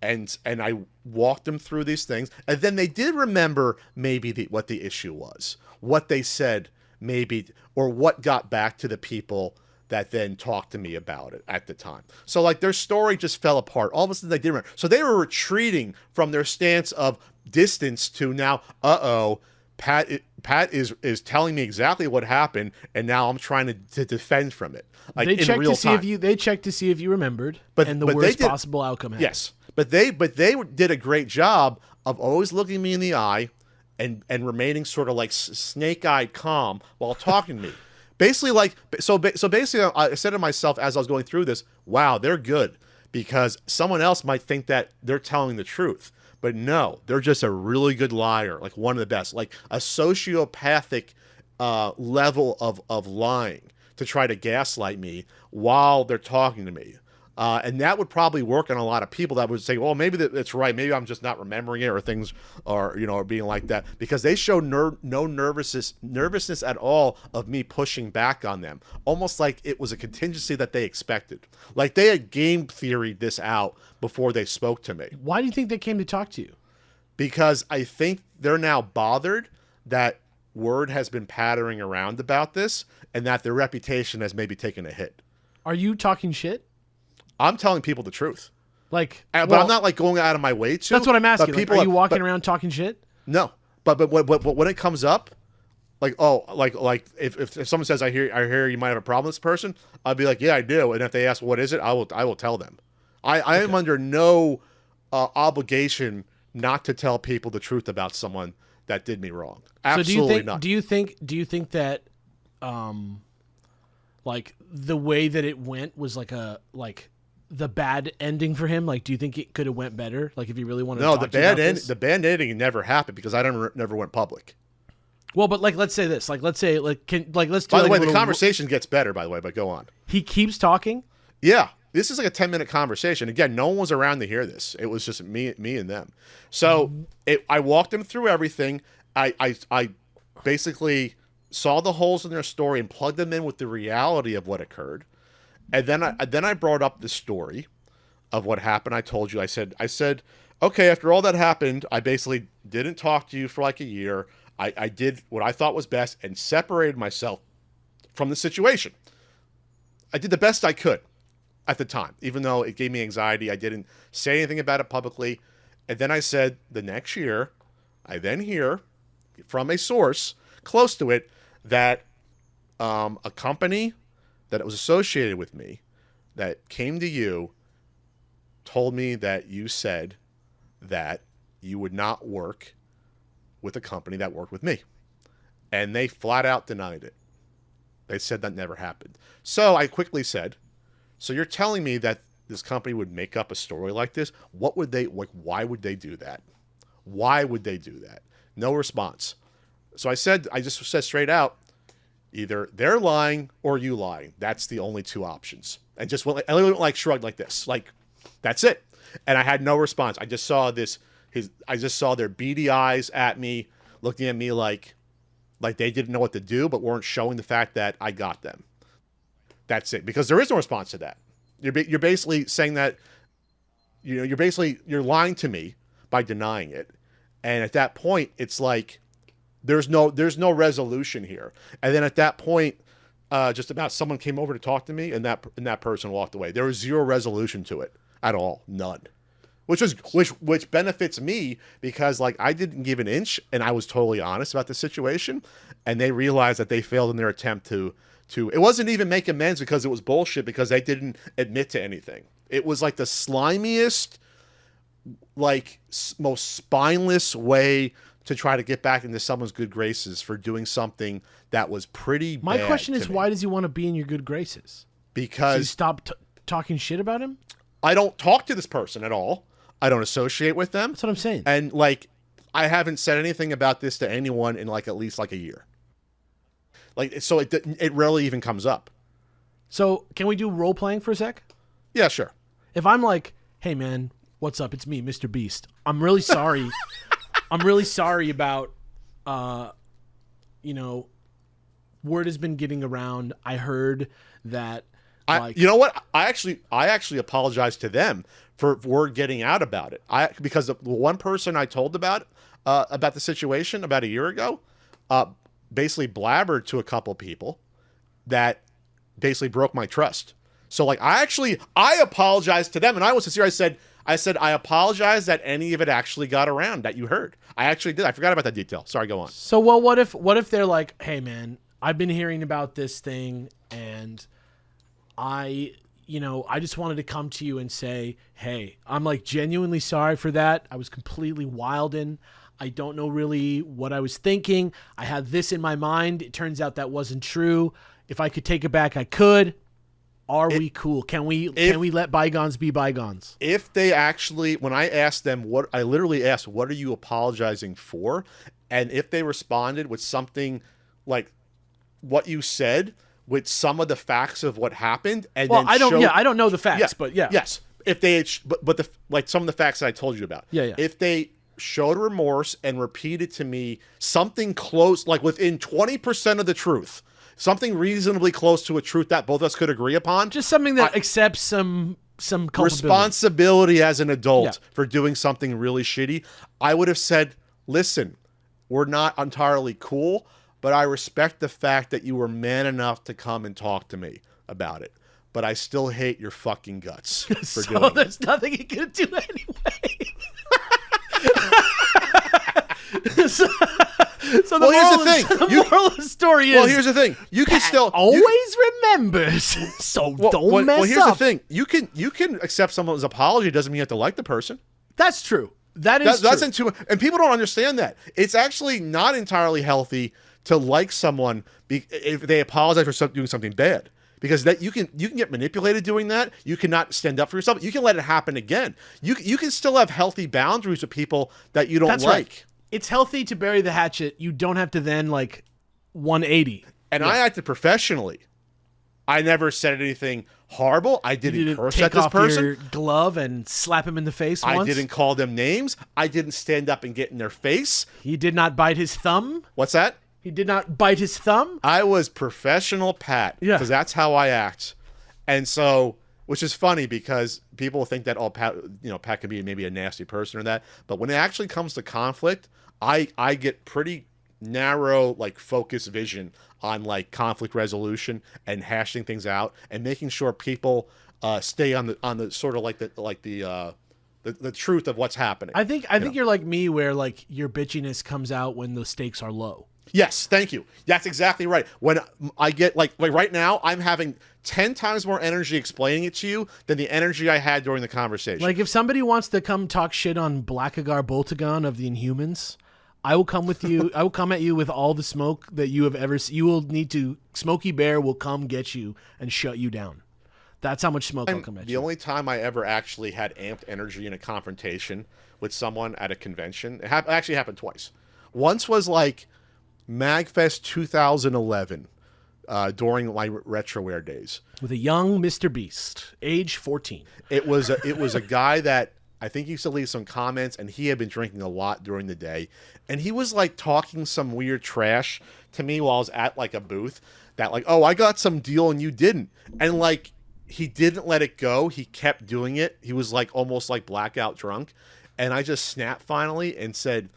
And I walked them through these things. And then they did remember maybe what the issue was, what they said maybe, or what got back to the people that then talked to me about it at the time. So like their story just fell apart. All of a sudden they did remember. So they were retreating from their stance of distance to now, Pat is telling me exactly what happened, and now I'm trying to defend from it. Like they checked in real to see time. They checked to see if you remembered, and the worst possible outcome happened. Yes. But they did a great job of always looking me in the eye and remaining sort of like snake-eyed calm while talking to me. Basically, basically, I said to myself as I was going through this, wow, they're good, because someone else might think that they're telling the truth. But no, they're just a really good liar, like one of the best, like a sociopathic level of lying to try to gaslight me while they're talking to me. And that would probably work on a lot of people that would say, well, maybe that's right. Maybe I'm just not remembering it, or things are being like that, because they showed no nervousness at all of me pushing back on them. Almost like it was a contingency that they expected. Like they had game theoried this out before they spoke to me. Why do you think they came to talk to you? Because I think they're now bothered that word has been pattering around about this, and that their reputation has maybe taken a hit. Are you talking shit? I'm telling people the truth. But I'm not like going out of my way to. That's what I'm asking. Like, are you walking around talking shit? No, but when it comes up, like if someone says I hear you might have a problem with this person, I'll be like, yeah, I do. And if they ask what is it, I will tell them. I am under no obligation not to tell people the truth about someone that did me wrong. Absolutely not. Do you think that like the way that it went was like the bad ending for him? Like, do you think it could have went better? Like, if you really wanted to talk the bad ending never happened because I never went public. Well, but let's say this. Let's do. By the way, the conversation gets better. By the way, but go on. He keeps talking. Yeah, this is like a 10-minute conversation. Again, no one was around to hear this. It was just me and them. So I walked them through everything. I basically saw the holes in their story and plugged them in with the reality of what occurred. And then I brought up the story of what happened. I told you. I said, okay, after all that happened, I basically didn't talk to you for like a year. I did what I thought was best and separated myself from the situation. I did the best I could at the time, even though it gave me anxiety. I didn't say anything about it publicly. And then I said the next year, I then hear from a source close to it that a company that was associated with me that came to you told me that you said that you would not work with a company that worked with me. And they flat out denied it. They said that never happened. So I quickly said, so you're telling me that this company would make up a story like this? What would they, like, why would they do that? Why would they do that? No response. So I just said straight out, either they're lying or you lying. That's the only two options. And just went, I literally like shrugged like this, like, that's it. And I had no response. I just saw I just saw their beady eyes at me, looking at me like they didn't know what to do, but weren't showing the fact that I got them. That's it. Because there is no response to that. You're basically saying that, you're lying to me by denying it. And at that point, it's like, there's no resolution here. And then at that point, just about someone came over to talk to me, and that person walked away. There was zero resolution to it at all. None. Which benefits me because, like, I didn't give an inch and I was totally honest about the situation, and they realized that they failed in their attempt to it wasn't even make amends because it was bullshit, because they didn't admit to anything. It was like the slimiest, like, most spineless way to try to get back into someone's good graces for doing something that was pretty bad. My question is, why does he want to be in your good graces? Because so you stop talking shit about him? I don't talk to this person at all. I don't associate with them. That's what I'm saying. And, like, I haven't said anything about this to anyone in, like, at least like a year. Like, so it rarely even comes up. So can we do role playing for a sec? Yeah, sure. If I'm like, hey man, what's up? It's me, Mr. Beast. I'm really sorry. I'm really sorry about, word has been getting around. I heard that. You know what? I actually apologize to them for word getting out about it. Because the one person I told about the situation about a year ago, basically blabbered to a couple people that basically broke my trust. So, like, I apologized to them, and I was sincere. I said I apologize that any of it actually got around that you heard. I actually did. I forgot about that detail. Sorry, go on. So, well, what if they're like, hey man, I've been hearing about this thing, and I just wanted to come to you and say, hey, I'm, like, genuinely sorry for that. I was completely wildin'. I don't know really what I was thinking. I had this in my mind. It turns out that wasn't true. If I could take it back, I could. We cool? Can we let bygones be bygones? If they actually, when I asked them I literally asked, what are you apologizing for? And if they responded with something like what you said, with some of the facts of what happened, and I don't know the facts, but yeah. Yes. If they, but like some of the facts that I told you about. Yeah. If they showed remorse and repeated to me something close, like within 20% of the truth, something reasonably close to a truth that both of us could agree upon. Just something that accepts some culpability. Responsibility as an adult for doing something really shitty. I would have said, listen, we're not entirely cool, but I respect the fact that you were man enough to come and talk to me about it. But I still hate your fucking guts for doing it. So there's nothing he could do anyway. So the moral of the story is. Well, here's the thing. You can still always remembers. So don't mess up. Well, here's the thing. You can accept someone's apology. Doesn't mean you have to like the person. That's true. That's true. And people don't understand that. It's actually not entirely healthy to like someone if they apologize for doing something bad. Because that you can get manipulated doing that. You cannot stand up for yourself. You can let it happen again. You can still have healthy boundaries with people that you don't like. Right. It's healthy to bury the hatchet. You don't have to then, like, 180. And I acted professionally. I never said anything horrible. I didn't curse at this person. Take off your glove and slap him in the face once. I didn't call them names. I didn't stand up and get in their face. He did not bite his thumb. What's that? He did not bite his thumb. I was professional Pat. Yeah. Because that's how I act. And so which is funny because people think that Pat can be maybe a nasty person or that, but when it actually comes to conflict, I get pretty narrow, like, focus vision on like conflict resolution and hashing things out and making sure people stay on the sort of like the truth of what's happening. I think you're like me, where like your bitchiness comes out when the stakes are low. Yes, thank you. That's exactly right. When I get like right now, I'm having 10 times more energy explaining it to you than the energy I had during the conversation. Like if somebody wants to come talk shit on Blackagar Boltagon of the Inhumans, I will come with you. I will come at you with all the smoke that you have ever seen. You will need to. Smokey Bear will come get you and shut you down. That's how much smoke I'll come at you. The only time I ever actually had amped energy in a confrontation with someone at a convention, it actually happened twice. Once was like MagFest 2011 during my retroware days. With a young Mr. Beast, age 14. It was a guy that I think he used to leave some comments, and he had been drinking a lot during the day. And he was like talking some weird trash to me while I was at like a booth that like, oh, I got some deal and you didn't. And like, he didn't let it go. He kept doing it. He was like almost like blackout drunk. And I just snapped finally and said,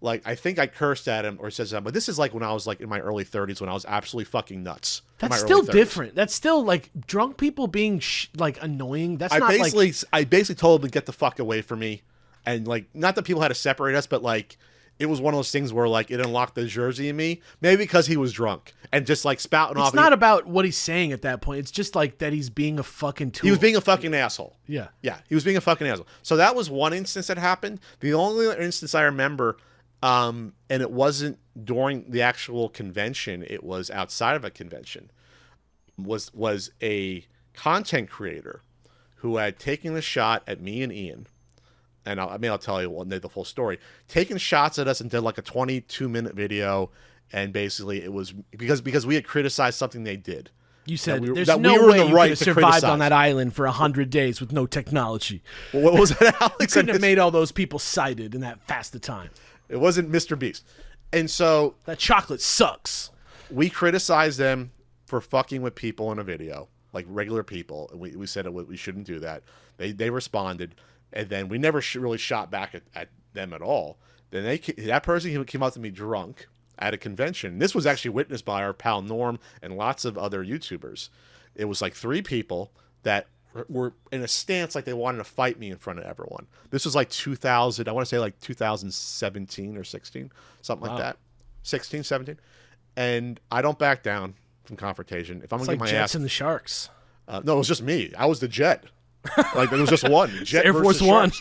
like, I think I cursed at him or said something, but this is like when I was like in my early 30s when I was absolutely fucking nuts. That's still different. That's still like drunk people being like annoying. That's not like... I basically told him to get the fuck away from me. And like, not that people had to separate us, but like, it was one of those things where like it unlocked the Jersey in me. Maybe because he was drunk and just like spouting off. It's not about what he's saying at that point. It's just like that he's being a fucking tool. He was being a fucking asshole. Yeah. Yeah. He was being a fucking asshole. So that was one instance that happened. The only other instance I remember, and it wasn't during the actual convention, it was outside of a convention, was a content creator who had taken a shot at me and Ian. And I'll tell you one day the full story. Taking shots at us and did like a 22-minute video, and basically it was because we had criticized something they did. You said there's no way you could have survived on that island for 100 days with no technology. Well, what was that, Alex? You couldn't have made all those people sighted in that fast a time. It wasn't Mr. Beast. And so... that chocolate sucks. We criticized them for fucking with people in a video, like regular people. And we said we shouldn't do that. They responded. And then we never really shot back at them at all. Then that person came out to me drunk at a convention. This was actually witnessed by our pal Norm and lots of other YouTubers. It was like 3 people that were in a stance like they wanted to fight me in front of everyone. This was like 2000, I want to say like 2017 or 16, something like that. 16, 17. And I don't back down from confrontation. If I'm going to get my Jets ass... and the Sharks. No, it was just me. I was the Jet. Like, there was just one. Jet Air Force One.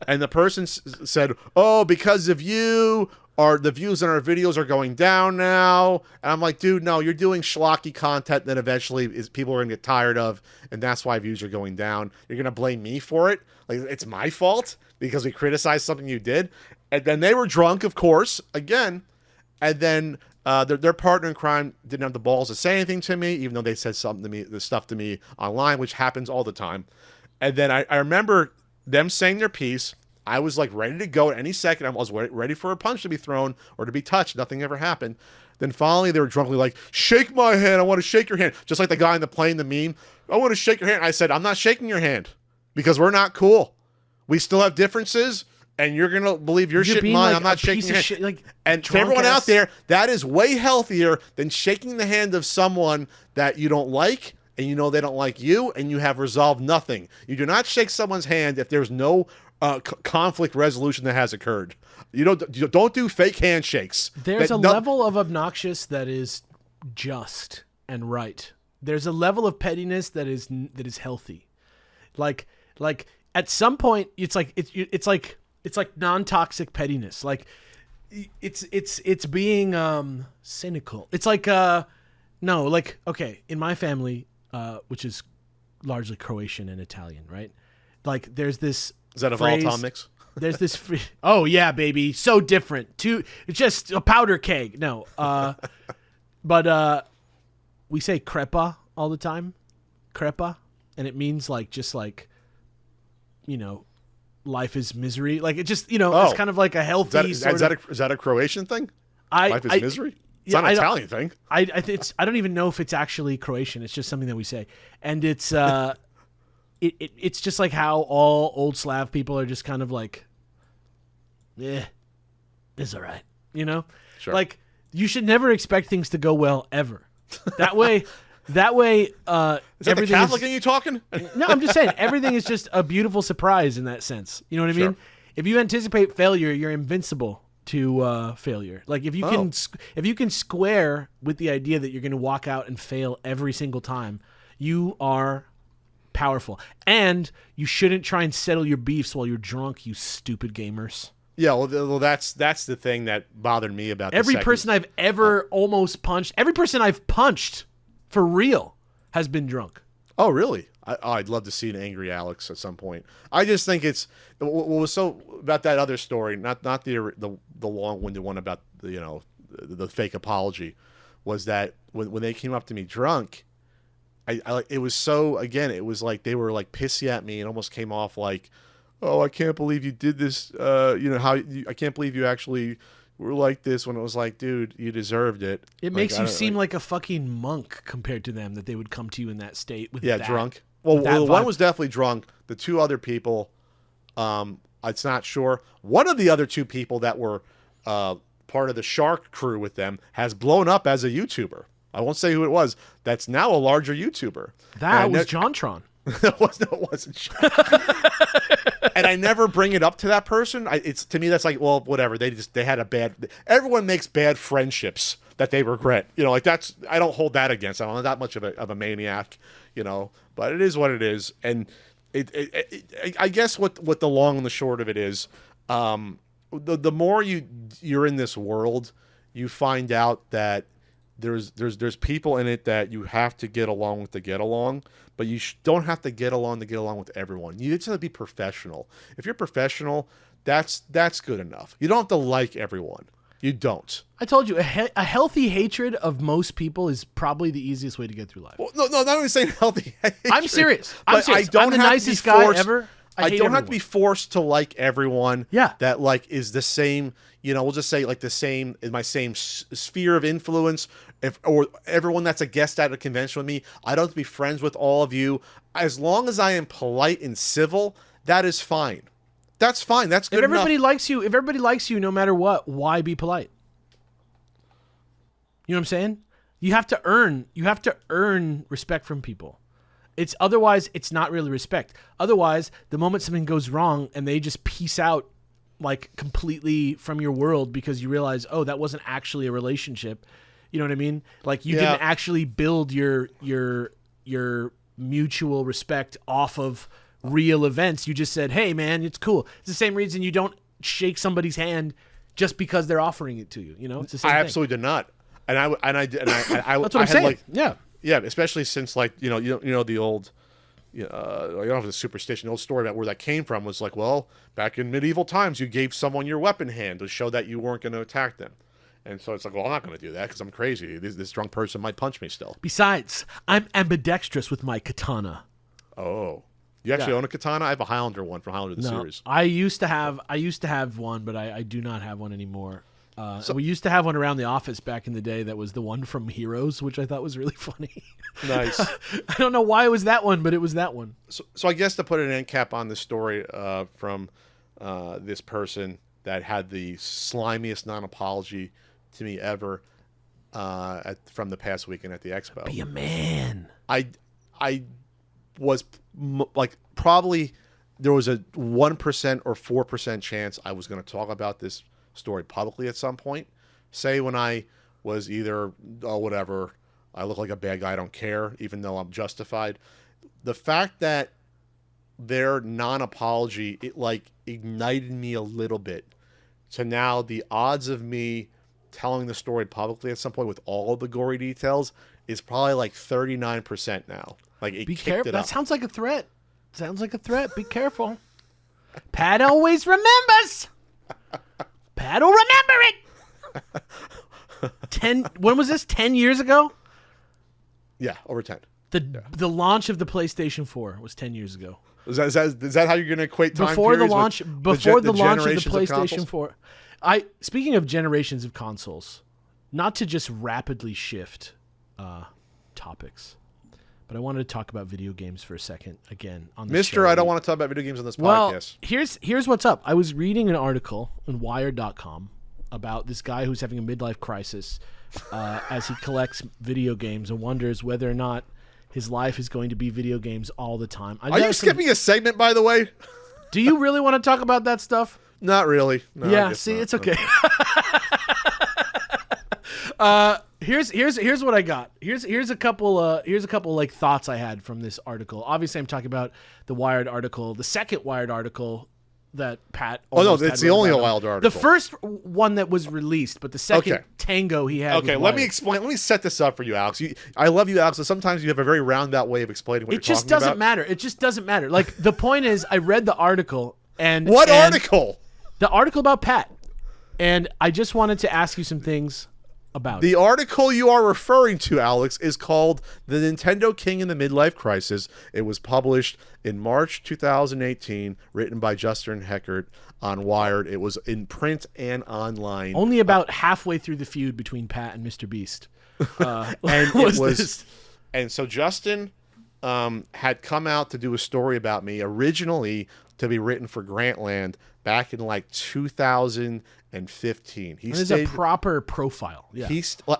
And the person said, oh, because of you, the views on our videos are going down now. And I'm like, dude, no, you're doing schlocky content that eventually people are going to get tired of, and that's why views are going down. You're going to blame me for it? Like, it's my fault because we criticized something you did? And then they were drunk, of course, again. And then their partner in crime didn't have the balls to say anything to me, even though they said something to me, the stuff to me online, which happens all the time. And then I remember them saying their piece. I was like ready to go at any second. I was ready for a punch to be thrown or to be touched. Nothing ever happened. Then finally they were drunkenly like, shake my hand. I want to shake your hand. Just like the guy in the plane, the meme. I want to shake your hand. I said, I'm not shaking your hand because we're not cool. We still have differences. And you're going to believe your shit in mine. Like, I'm not shaking your hand. Like, and to everyone out there, that is way healthier than shaking the hand of someone that you don't like, and you know they don't like you, and you have resolved nothing. You do not shake someone's hand if there's no conflict resolution that has occurred. You don't do fake handshakes. There's a level of obnoxious that is just and right. There's a level of pettiness that is healthy. Like at some point, it's like non-toxic pettiness. Like it's being cynical. It's like no, like, okay, in my family, which is largely Croatian and Italian, right? Like there's this... Is that a phrase, volatile mix? There's this oh yeah, baby, so different. It's just a powder keg. No. But we say crepa all the time. Crepa, and it means like just like, you know, life is misery. Like it just, you know, it's kind of like a healthy is that a Croatian thing? Life is misery? It's not an Italian thing. I don't even know if it's actually Croatian. It's just something that we say, and it's it's just like how all old Slav people are just kind of like, it's all right, you know. Sure. Like you should never expect things to go well ever. That way. Is that the Catholic in you talking? No, I'm just saying everything is just a beautiful surprise in that sense. You know what I mean? If you anticipate failure, you're invincible to failure. Like if you can square with the idea that you're going to walk out and fail every single time, you are powerful. And you shouldn't try and settle your beefs while you're drunk, you stupid gamers. Yeah, well, that's the thing that bothered me about every person I've ever almost punched. Every person I've punched for real has been drunk. Oh, really? I'd love to see an angry Alex at some point. I just think it's what was so about that other story, not the long-winded one about the fake apology, was that when they came up to me drunk, it was so, again, it was like they were like pissy at me and almost came off like, oh, I can't believe you did this. I can't believe you actually were like this, when it was like, dude, you deserved it. It makes you seem like a fucking monk compared to them, that they would come to you in that state with drunk. Well, the one was definitely drunk. The two other people, it's not sure. One of the other two people that were part of the Shark crew with them has blown up as a YouTuber. I won't say who it was. That's now a larger YouTuber. That was JonTron. It wasn't. And I never bring it up to that person. It's to me that's like, well, whatever. They had a bad. Everyone makes bad friendships that they regret. Like that's. I don't hold that against them. I'm not that much of a maniac. But it is what it is. And I guess what the long and the short of it is, the more you're in this world, you find out that there's people in it that you have to get along with to get along, but you don't have to get along with everyone. You just have to be professional. If you're professional, that's good enough. You don't have to like everyone. You don't. I told you, a healthy hatred of most people is probably the easiest way to get through life. Well, no, not even saying healthy hatred. I'm serious. I'm the nicest guy ever. I don't have to be forced to like everyone. Yeah. That like is the same. We'll just say like the same in my same sphere of influence, or everyone that's a guest at a convention with me. I don't have to be friends with all of you. As long as I am polite and civil, that is fine. That's fine. That's good enough. If everybody likes you, no matter what, why be polite? You know what I'm saying? You have to earn respect from people. Otherwise it's not really respect. Otherwise, the moment something goes wrong and they just peace out like completely from your world because you realize, oh, that wasn't actually a relationship. You know what I mean? Like you didn't actually build your mutual respect off of real events. You just said, hey man, it's cool. It's the same reason you don't shake somebody's hand just because they're offering it to you. It's the same thing. I absolutely did not. And I that's what I'm saying. Yeah, especially since like the old, I don't know if it's a superstition. The old story about where that came from was like, well, back in medieval times, you gave someone your weapon hand to show that you weren't going to attack them, and so it's like, well, I'm not going to do that because I'm crazy. This drunk person might punch me still. Besides, I'm ambidextrous with my katana. Oh, you actually own a katana? I have a Highlander one from Highlander the series. I used to have one, but I do not have one anymore. We used to have one around the office back in the day that was the one from Heroes, which I thought was really funny. Nice. I don't know why it was that one, but it was that one. So I guess to put an end cap on the story from this person that had the slimiest non-apology to me ever from the past weekend at the Expo. Be a man. I was like probably there was a 1% or 4% chance I was going to talk about this story publicly at some point. Say when I was either whatever, I look like a bad guy, I don't care, even though I'm justified. The fact that their non-apology, it like ignited me a little bit to now the odds of me telling the story publicly at some point with all of the gory details is probably like 39% now. Like it kicked it up. That sounds like a threat. Be careful. Pat always remembers. Pat will remember it. When was this? 10 years ago? Yeah, over 10. The launch of the PlayStation 4 was 10 years ago. Is that how you're going to equate time before the launch? With before the launch of the generations PlayStation 4. Speaking of generations of consoles, not to just rapidly shift topics, but I wanted to talk about video games for a second again on this Mister, show. I don't want to talk about video games on this Well, podcast. here's what's up. I was reading an article on Wired.com about this guy who's having a midlife crisis as he collects video games and wonders whether or not his life is going to be video games all the time. Are you skipping a segment, by the way? Do you really want to talk about that stuff? Not really. No, I Yeah, guess see, not. it's okay. Here's what I got. Here's a couple like thoughts I had from this article. Obviously, I'm talking about the Wired article, the second Wired article that Pat. Oh no, almost it's had the only written about Wild him. article. The first one that was released, but the second Okay. tango he had. Okay, with let me Wired. explain. Let me set this up for you, Alex. I love you, Alex. So sometimes you have a very roundabout way of explaining what It you're just talking doesn't about. matter. It just doesn't matter. Like the point is, I read the article and What and article? The article about Pat, and I just wanted to ask you some things about it. The article you are referring to, Alex, is called "The Nintendo King in the Midlife Crisis." It was published in March 2018, written by Justin Heckert on Wired. It was in print and online. Only about halfway through the feud between Pat and Mr. Beast. And it was, this. and so Justin had come out to do a story about me, originally to be written for Grantland back in like 2015. He It is stayed, a proper profile. Yeah.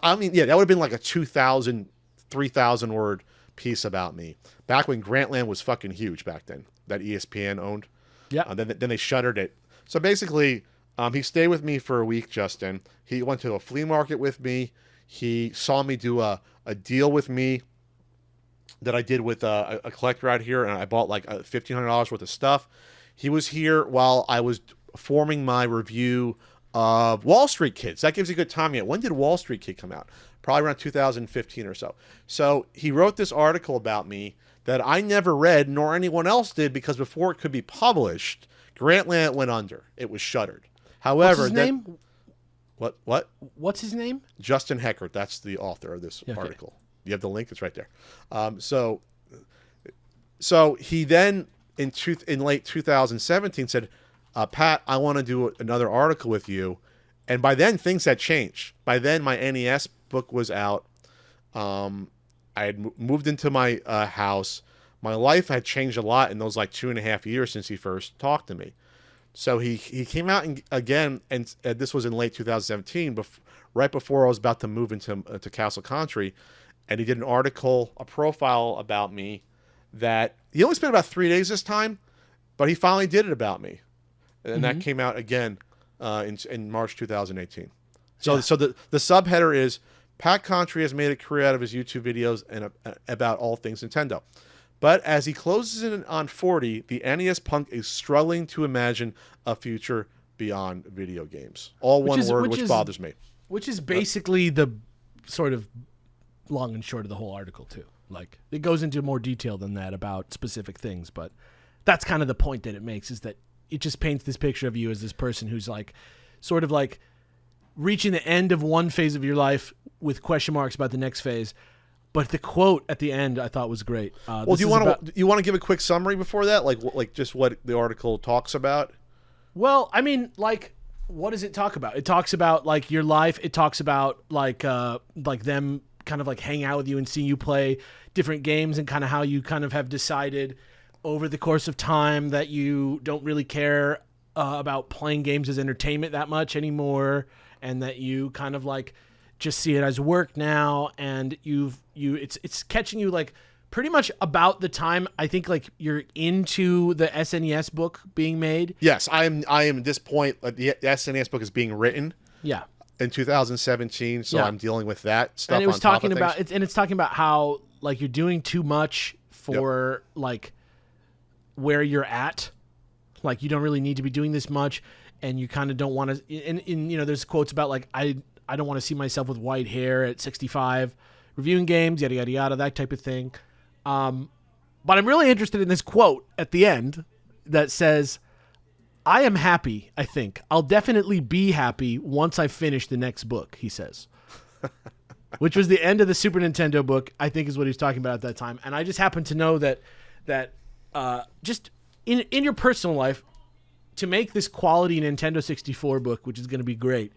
I mean, yeah, that would have been like a 2,000, 3,000 word piece about me. Back when Grantland was fucking huge back then, that ESPN owned. Yeah. Then they shuttered it. So basically, he stayed with me for a week, Justin. He went to a flea market with me. He saw me do a deal with me that I did with a collector out here, and I bought like $1,500 worth of stuff. He was here while I was forming my review of Wall Street Kids. That gives you a good time yet. When did Wall Street Kid come out? Probably around 2015 or so. So he wrote this article about me that I never read, nor anyone else did, because before it could be published, Grantland went under. It was shuttered. However, What's his name? What? What's his name? Justin Heckert. That's the author of this article. You have the link. It's right there. So he then in late 2017 said, Pat, I want to do another article with you. And by then things had changed. By then my NES book was out. I had moved into my house. My life had changed a lot in those like 2.5 years since he first talked to me. So he came out again, and this was in late 2017, right before I was about to move into Castle Country, and he did an article, a profile about me that he only spent about 3 days this time, but he finally did it about me, and that came out again in March 2018. So the subheader is Pat Contri has made a career out of his YouTube videos and about all things Nintendo. But as he closes in on 40, the NES Punk is struggling to imagine a future beyond video games. All one word, which bothers me. Which is basically the sort of long and short of the whole article, too. Like, it goes into more detail than that about specific things, but that's kind of the point that it makes, is that it just paints this picture of you as this person who's like, sort of like reaching the end of one phase of your life with question marks about the next phase. But the quote at the end I thought was great. Well, do you want to give a quick summary before that, like just what the article talks about? Well, I mean, like, what does it talk about? It talks about like your life. It talks about like them kind of like hang out with you and see you play different games, and kind of how you kind of have decided over the course of time that you don't really care about playing games as entertainment that much anymore, and that you kind of like just see it as work now, and it's catching you like pretty much about the time I think like you're into the SNES book being made. Yes, I am at this point. The SNES book is being written. Yeah. In 2017, so I'm dealing with that stuff. And it was on top talking of about things. it's talking about how like you're doing too much for like where you're at. Like you don't really need to be doing this much, and you kind of don't want to. And you know, there's quotes about like I don't want to see myself with white hair at 65, reviewing games, yada yada yada, that type of thing. But I'm really interested in this quote at the end that says, I am happy, I think. I'll definitely be happy once I finish the next book, he says. Which was the end of the Super Nintendo book, I think is what he was talking about at that time. And I just happen to know that just in your personal life, to make this quality Nintendo 64 book, which is going to be great,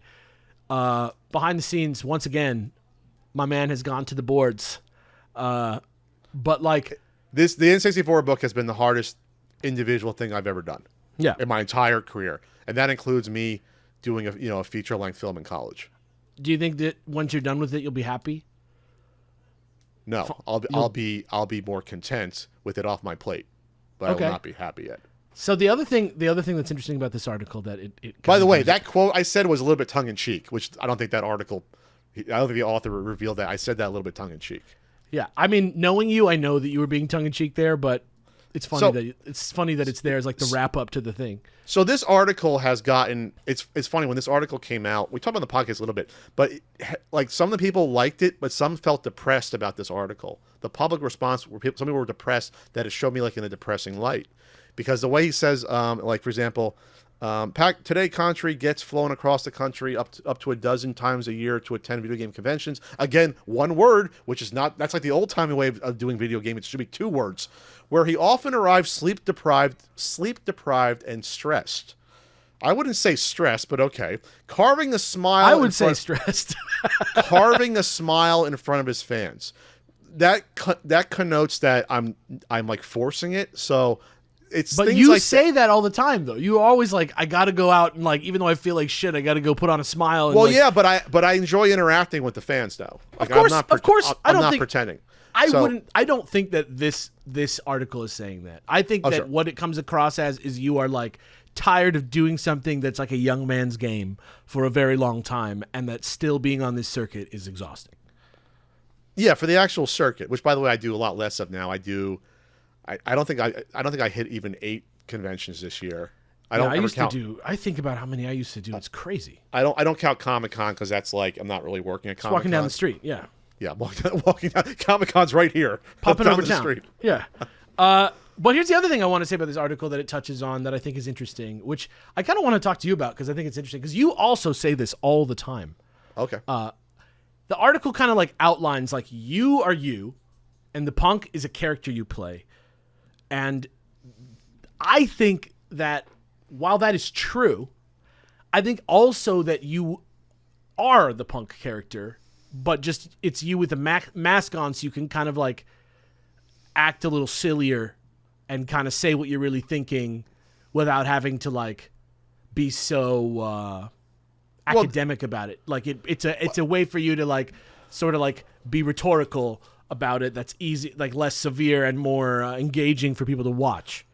Behind the scenes, once again, my man has gone to the boards. But like the N64 book has been the hardest individual thing I've ever done. Yeah. In my entire career, and that includes me doing a feature length film in college. Do you think that once you're done with it, you'll be happy? No, I'll be more content with it off my plate, but I will not be happy yet. So the other thing that's interesting about this article that it by the way, that quote I said was a little bit tongue in cheek, which I don't think the author revealed that. I said that a little bit tongue in cheek. Yeah, I mean, knowing you, I know that you were being tongue in cheek there, but it's funny that it's there as like the wrap up to the thing. So this article has gotten it's funny when this article came out. We talked about the podcast a little bit, but like some of the people liked it, but some felt depressed about this article. The public response were some people were depressed that it showed me like in a depressing light, because the way he says, like for example, today country gets flown across the country up to a dozen times a year to attend video game conventions. Again, one word, which is not that's like the old timey way of doing video game. It should be two words. Where he often arrives sleep deprived, and stressed. I wouldn't say stressed, but okay. Carving a smile. I would say stressed. Carving a smile in front of his fans. That connotes that I'm like forcing it. So it's. But things you like say that all the time, though. You always like, I got to go out and like, even though I feel like shit, I got to go put on a smile. And well, like, yeah, but I enjoy interacting with the fans, though. Like, of course, I'm not pretending. I don't think that this article is saying that. I think that what it comes across as is you are like tired of doing something that's like a young man's game for a very long time, and that still being on this circuit is exhausting. Yeah, for the actual circuit, which by the way I do a lot less of now. I don't think I hit even 8 conventions this year. I think about how many I used to do. It's crazy. I don't count Comic-Con because that's like I'm not really working at Comic-Con. Walking down the street, yeah. Yeah, walking down. Comic-Con's right here. Popping down over the town. Street. Yeah. But here's the other thing I want to say about this article that it touches on that I think is interesting, which I kind of want to talk to you about because I think it's interesting because you also say this all the time. Okay. The article kind of like outlines like you are you, and the punk is a character you play. And I think that while that is true, I think also that you are the punk character, but just it's you with a mask on, so you can kind of like act a little sillier and kind of say what you're really thinking without having to like be so academic about it. Like it's a way for you to like sort of like be rhetorical about it. That's easy, like less severe and more engaging for people to watch.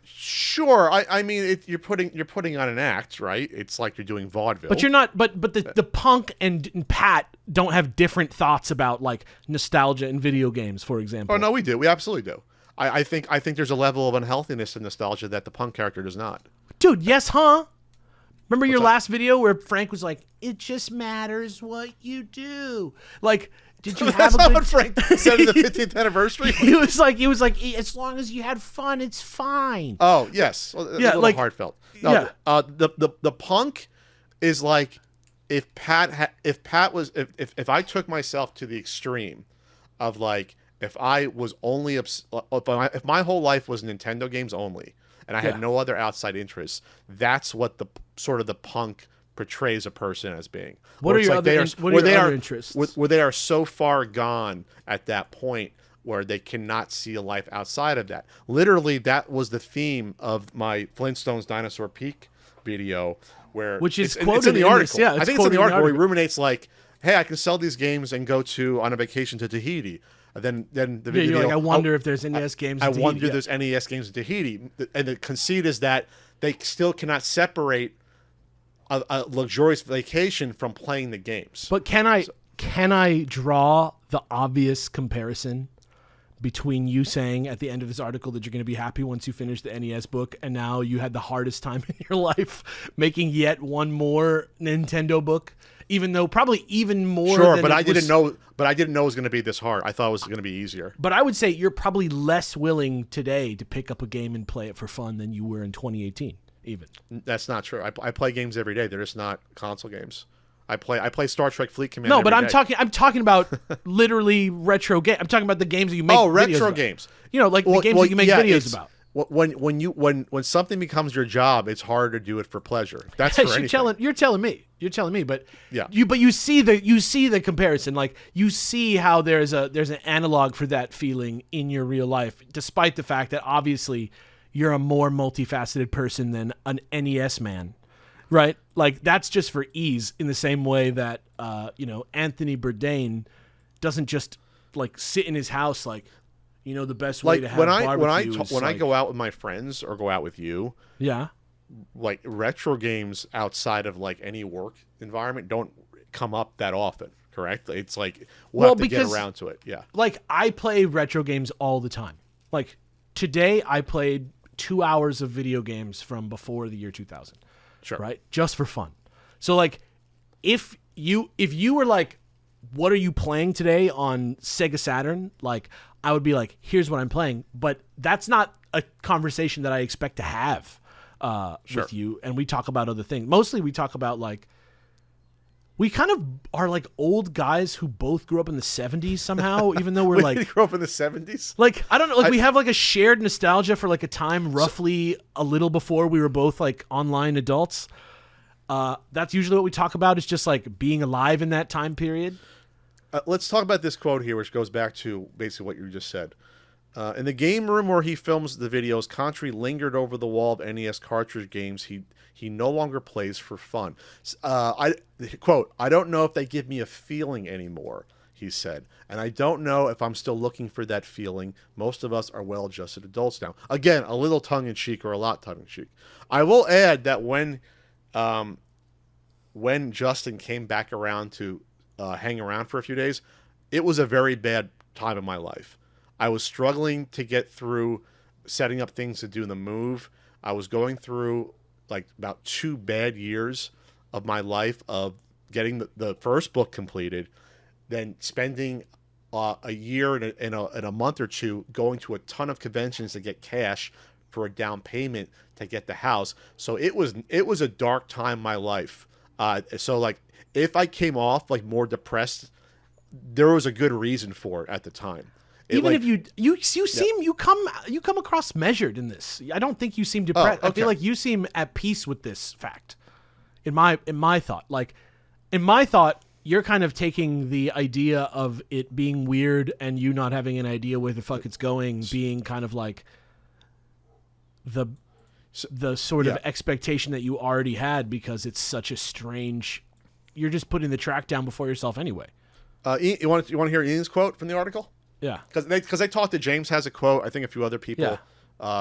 Sure, I mean you're putting on an act, right? It's like you're doing vaudeville. But you're not. But the punk and Pat don't have different thoughts about like nostalgia in video games, for example. Oh no, we do. We absolutely do. I think there's a level of unhealthiness in nostalgia that the punk character does not. Dude, yes, huh? Remember your last video where Frank was like, "It just matters what you do." Like, did you have That's a not good what Frank said in the 15th anniversary? He was like, as long as you had fun, it's fine. Oh yes, well, yeah, like heartfelt. No, yeah. The punk is like if I took myself to the extreme of like if I was only if my whole life was Nintendo games only and I had no other outside interests, that's what the sort of the punk portrays a person as being. What are your other interests? Where they are so far gone at that point where they cannot see a life outside of that. Literally, that was the theme of my Flintstones Dinosaur Peak video, which is it's quoted in the article. I think it's in the article where he ruminates like, "Hey, I can sell these games and go on a vacation to Tahiti." Then the video. You're like, I wonder if there's NES games. I wonder if there's NES games in Tahiti, and the conceit is that they still cannot separate a luxurious vacation from playing the games. But can I draw the obvious comparison between you saying at the end of this article that you're going to be happy once you finish the NES book, and now you had the hardest time in your life making yet one more Nintendo book, even though probably even more. Sure, but I didn't know it was going to be this hard. I thought it was going to be easier. But I would say you're probably less willing today to pick up a game and play it for fun than you were in 2018. Even that's not true. I play games every day. They're just not console games. I play Star Trek Fleet Command. No, but I'm talking about literally retro game. I'm talking about the games that you make. retro videos games. You know, like the games that you make videos about. when something becomes your job, it's hard to do it for pleasure. That's for anything. You're telling me, but Yeah. you see the comparison. Like, you see how there's an analog for that feeling in your real life, despite the fact that obviously you're a more multifaceted person than an NES man, right? Like, that's just for ease, in the same way that Anthony Bourdain doesn't just like sit in his house like, the best way to have barbecue when I go out with my friends or go out with you, yeah, like retro games outside of like any work environment don't come up that often, correct? It's like we'll have to get around to it. Yeah. Like, I play retro games all the time. Like, today I played 2 hours of video games from before the year 2000. Sure. Right? Just for fun. So like, if you were like, what are you playing today on Sega Saturn? Like, I would be like, here's what I'm playing. But that's not a conversation that I expect to have with you. And we talk about other things. Mostly we talk about, like, we kind of are like old guys who both grew up in the 70s somehow, even though we're We like... grew up in the 70s? Like, I don't know. Like, we have like a shared nostalgia for like a time roughly a little before we were both like online adults. That's usually what we talk about, is just like being alive in that time period. Let's talk about this quote here, which goes back to basically what you just said. In the game room where he films the videos, Contri lingered over the wall of NES cartridge games he no longer plays for fun. Quote, I don't know if they give me a feeling anymore, he said. And I don't know if I'm still looking for that feeling. Most of us are well-adjusted adults now. Again, a little tongue-in-cheek, or a lot tongue-in-cheek. I will add that when Justin came back around to hang around for a few days, it was a very bad time in my life. I was struggling to get through setting up things to do the move. I was going through like about 2 bad years of my life of getting the first book completed, then spending a year and a month or two going to a ton of conventions to get cash for a down payment to get the house. So it was a dark time in my life. So like, if I came off like more depressed, there was a good reason for it at the time. If you come across measured in this. I don't think you seem depressed. Oh, okay. I feel like you seem at peace with this fact. In my thought, like, in my thought, you're kind of taking the idea of it being weird and you not having an idea where the fuck it's going, being kind of like the sort of expectation that you already had, because it's such a strange. You're just putting the track down before yourself anyway. You want to hear Ian's quote from the article? Yeah, because they talked to James has a quote. I think a few other people,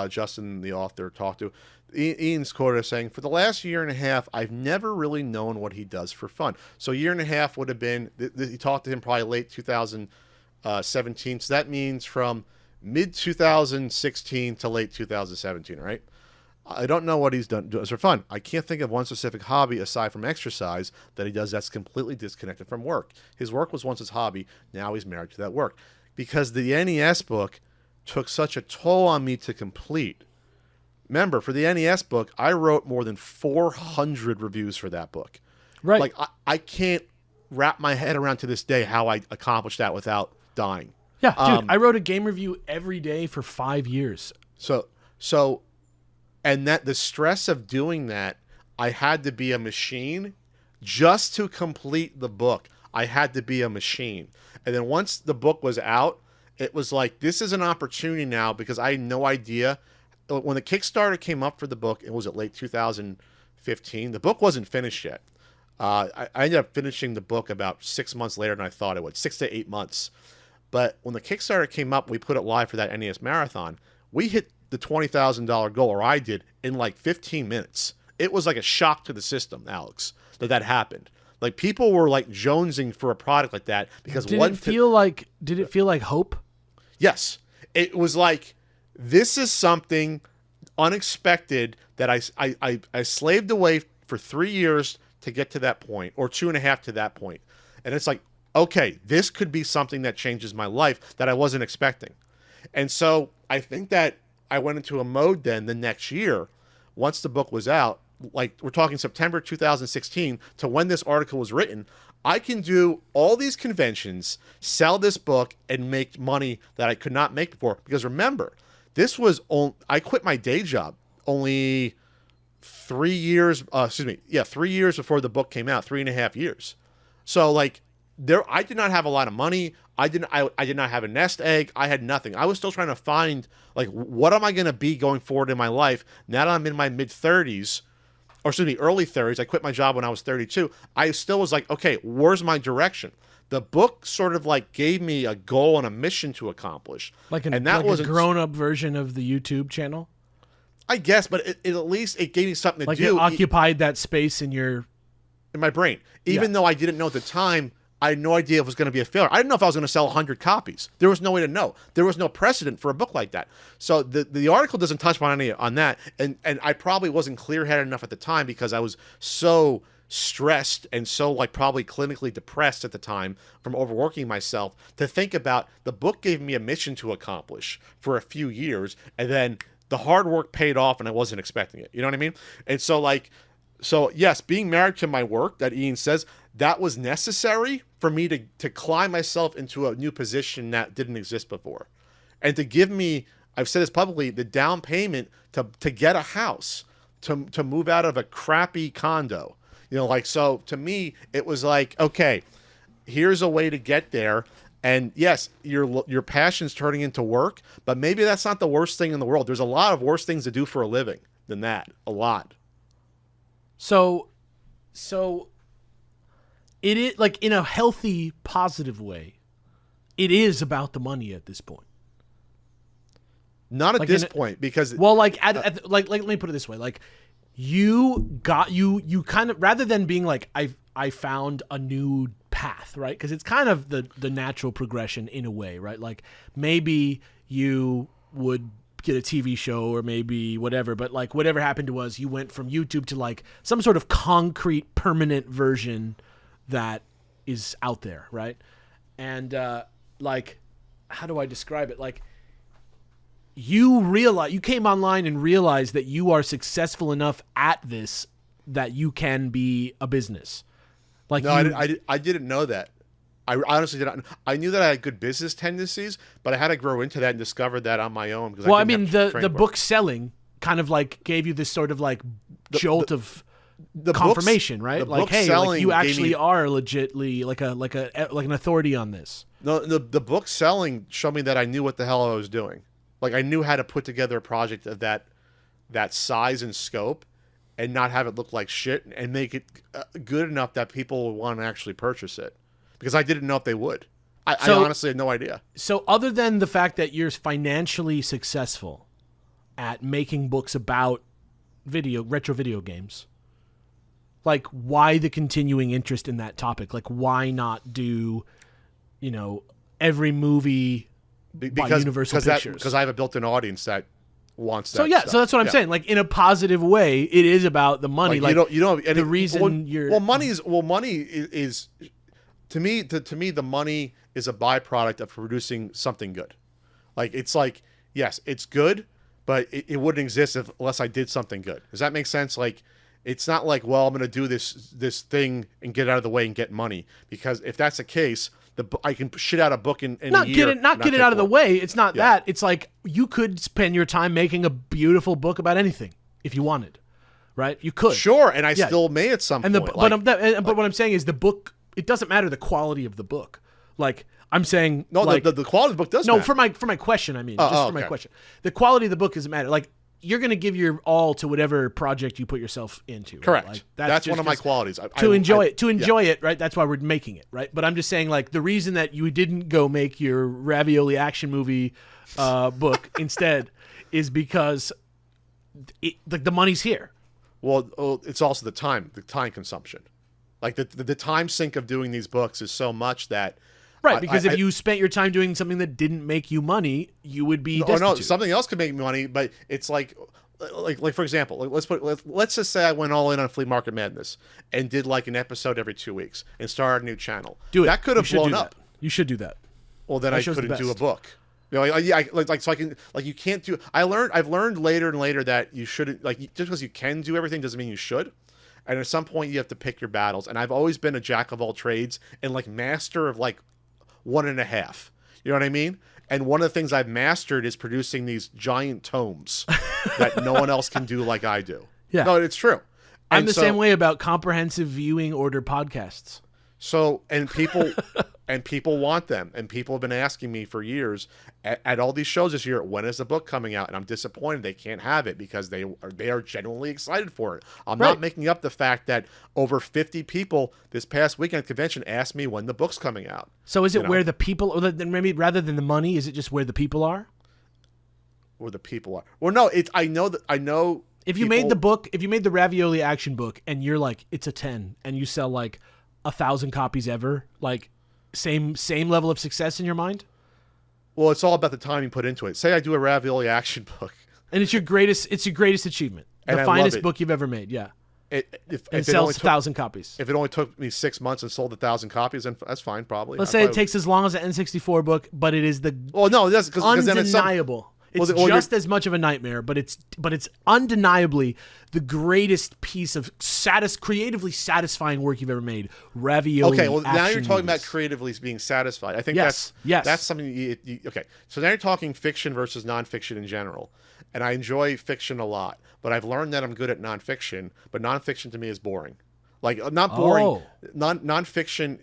Justin, the author, talked to. Ian's quote is saying, "For the last year and a half, I've never really known what he does for fun." So a year and a half would have been. He talked to him probably late 2017. So that means from mid 2016 to late 2017, right? I don't know what he's does for fun. I can't think of one specific hobby aside from exercise that he does that's completely disconnected from work. His work was once his hobby. Now he's married to that work. Because the NES book took such a toll on me to complete. Remember, for the NES book, I wrote more than 400 reviews for that book. Right. Like, I can't wrap my head around to this day how I accomplished that without dying. Yeah, dude, I wrote a game review every day for 5 years. So, and that the stress of doing that, I had to be a machine just to complete the book. I had to be a machine. And then once the book was out, it was like, this is an opportunity now, because I had no idea. When the Kickstarter came up for the book, it was at late 2015. The book wasn't finished yet. I ended up finishing the book about 6 months later than I thought it would, 6 to 8 months. But when the Kickstarter came up, we put it live for that NES Marathon. We hit the $20,000 goal, or I did, in like 15 minutes. It was like a shock to the system, Alex, that happened. Like, people were like jonesing for a product like that because did it feel like hope? Yes. It was like, this is something unexpected that I slaved away for 3 years to get to that point, or 2.5 to that point. And it's like, okay, this could be something that changes my life that I wasn't expecting. And so I think that I went into a mode then the next year, once the book was out, like we're talking September 2016 to when this article was written, I can do all these conventions, sell this book, and make money that I could not make before. Because remember, This was I quit my day job only 3 years. 3 years before the book came out. 3.5 years. So like I did not have a lot of money. I did not have a nest egg. I had nothing. I was still trying to find like what am I going to be going forward in my life now that I'm in my mid 30s. Or excuse me, early 30s. I quit my job when I was 32. I still was like, okay, where's my direction? The book sort of like gave me a goal and a mission to accomplish. And that was a grown-up version of the YouTube channel? I guess, but it at least it gave me something to do. It occupied that space in my brain. Even though I didn't know at the time, I had no idea if it was going to be a failure. I didn't know if I was going to sell 100 copies. There was no way to know. There was no precedent for a book like that. So the article doesn't touch on that. And I probably wasn't clear-headed enough at the time because I was so stressed and so like probably clinically depressed at the time from overworking myself to think about the book gave me a mission to accomplish for a few years. And then the hard work paid off and I wasn't expecting it. You know what I mean? And so yes, being married to my work that Ian says, that was necessary for me to climb myself into a new position that didn't exist before. And to give me, I've said this publicly, the down payment to get a house, to move out of a crappy condo. You know, like, so to me, it was like, okay, here's a way to get there. And yes, your passion's turning into work, but maybe that's not the worst thing in the world. There's a lot of worse things to do for a living than that. A lot. So it is like in a healthy, positive way. It is about the money at this point. Not at this point, because like let me put it this way: like you kind of, rather than being like I found a new path, right? Because it's kind of the natural progression in a way, right? Like maybe you would get a TV show or maybe whatever, but like whatever happened was you went from YouTube to like some sort of concrete permanent version that is out there, right? And like, how do I describe it? Like you came online and realized that you are successful enough at this that you can be a business. Like, no, I didn't know that. I honestly didn't. I knew that I had good business tendencies, but I had to grow into that and discover that on my own. Well, I mean, the book selling kind of like gave you this sort of like jolt of confirmation, right? Like, hey, like you actually are legitly like an authority on this. No, the book selling showed me that I knew what the hell I was doing. Like I knew how to put together a project of that size and scope, and not have it look like shit, and make it good enough that people would want to actually purchase it. Because I didn't know if they would. I honestly had no idea. So other than the fact that you're financially successful at making books about retro video games, like why the continuing interest in that topic? Like why not do, every movie by Universal Pictures? Because I have a built-in audience that wants that. So yeah, stuff. So that's what I'm saying. Like in a positive way, it is about the money. Like you don't the reason you're money is to me the money is a byproduct of producing something good. Like it's like, yes, it's good, but it wouldn't exist unless I did something good. Does that make sense? Like it's not like, well, I'm going to do this thing and get out of the way and get money, because if that's the case, I can shit out a book in a year. Get it out of the way. It's not that. It's like you could spend your time making a beautiful book about anything if you wanted, right? You could. Sure, and I still may at some point. But what I'm saying is the book, it doesn't matter the quality of the book. Like I'm saying, no, like, the quality of the book does matter. For my question, I mean, my question. The quality of the book doesn't matter. Like you're going to give your all to whatever project you put yourself into. Right? Correct. Like, that's one of my qualities. To enjoy it, right? That's why we're making it, right? But I'm just saying, like, the reason that you didn't go make your ravioli action movie book instead is because the money's here. Well, it's also the time consumption. Like the time sink of doing these books is so much that. Right, because if you spent your time doing something that didn't make you money, you would be destitute. No, something else could make me money, but it's like for example, let's just say I went all in on Flea Market Madness and did like an episode every 2 weeks and started a new channel. Do it. That could have blown up. You should do that. Well, then I couldn't do a book. So I can, like, you can't do. I've learned later and later that you shouldn't, like, just because you can do everything doesn't mean you should. And at some point you have to pick your battles. And I've always been a jack of all trades and like master of like 1.5. You know what I mean? And one of the things I've mastered is producing these giant tomes that no one else can do like I do. Yeah. No, it's true. I'm the same way about comprehensive viewing order podcasts. So, and people want them, and people have been asking me for years at all these shows this year, when is the book coming out? And I'm disappointed they can't have it because they are genuinely excited for it. I'm not making up the fact that over 50 people this past weekend at convention asked me when the book's coming out. So is it where the people, or maybe rather than the money, is it just where the people are? Where the people are. Well, no, I know. If you made the book, if you made the Ravioli action book, and you're like, it's a 10, and you sell like 1,000 copies ever, like same level of success in your mind? Well, it's all about the time you put into it. Say I do a Ravioli action book, and it's your greatest achievement, the finest book you've ever made. Yeah, if it sells 1,000 copies. If it only took me 6 months and sold 1,000 copies, then that's fine, probably. Let's say it takes as long as an N64 book, but it is undeniable. It's just as much of a nightmare, but it's undeniably the greatest piece of creatively satisfying work you've ever made. Ravioli. Okay, well now you're talking about creatively being satisfied. I think that's something. Okay, so now you're talking fiction versus nonfiction in general, and I enjoy fiction a lot, but I've learned that I'm good at nonfiction. But nonfiction to me is boring. Like not boring. Nonfiction.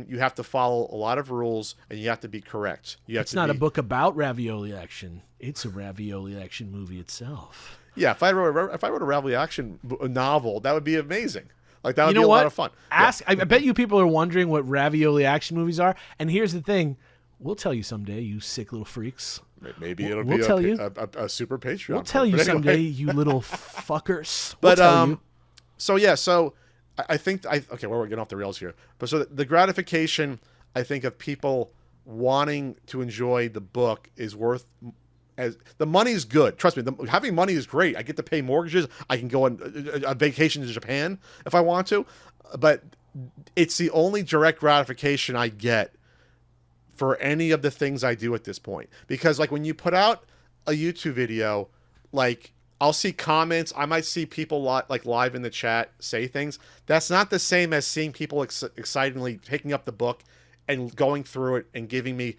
You have to follow a lot of rules and you have to be correct. It's not a book about ravioli action. It's a ravioli action movie itself. Yeah, if I wrote a ravioli action novel, that would be amazing. Like that would be a lot of fun. I bet you people are wondering what ravioli action movies are. And here's the thing: we'll tell you someday, you sick little freaks. Maybe it'll be a super Patreon. We'll tell you someday, you little fuckers. But So I think okay, well, we're getting off the rails here. But so the gratification, I think, of people wanting to enjoy the book is worth. As the money's good. Trust me, having money is great. I get to pay mortgages. I can go on a vacation to Japan if I want to. But it's the only direct gratification I get for any of the things I do at this point. Because like when you put out a YouTube video, like I'll see comments. I might see people like live in the chat say things. That's not the same as seeing people excitedly picking up the book and going through it and giving me,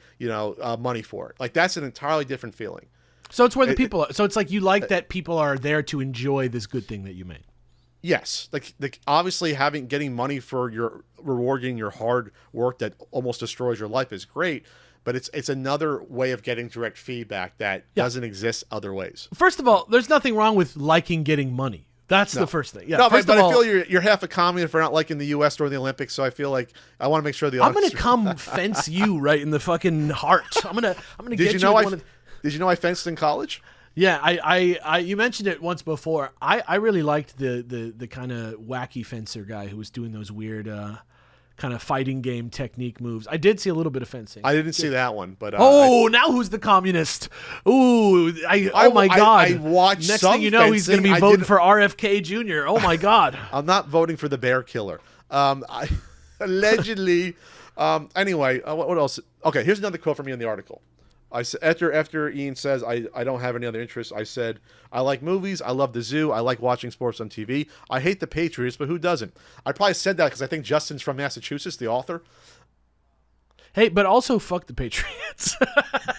money for it. Like that's an entirely different feeling. So it's where the people are. So it's like you like that people are there to enjoy this good thing that you made. Yes, like obviously getting money for rewarding your hard work that almost destroys your life is great. But it's another way of getting direct feedback that doesn't exist other ways. First of all, there's nothing wrong with liking getting money. That's the first thing. Yeah. No, but I feel you're half a communist for not liking the U.S. or the Olympics. So I feel like I want to make sure I'm going to come fence you right in the fucking heart. I'm going to get you. Did you know I fenced in college? Yeah, I you mentioned it once before. I really liked the kind of wacky fencer guy who was doing those weird kind of fighting game technique moves. I did see a little bit of fencing. I didn't see that one, but now who's the communist? Ooh, oh my god! I watched. Next thing you know, fencing. He's going to be voting for RFK Jr. Oh my god! I'm not voting for the bear killer. Allegedly. Anyway, what else? Okay, here's another quote from me in the article. I said after Ian says I don't have any other interests. I said I like movies. I love the zoo. I like watching sports on TV. I hate the Patriots, but who doesn't? I probably said that because I think Justin's from Massachusetts, the author. Hey, but also fuck the Patriots.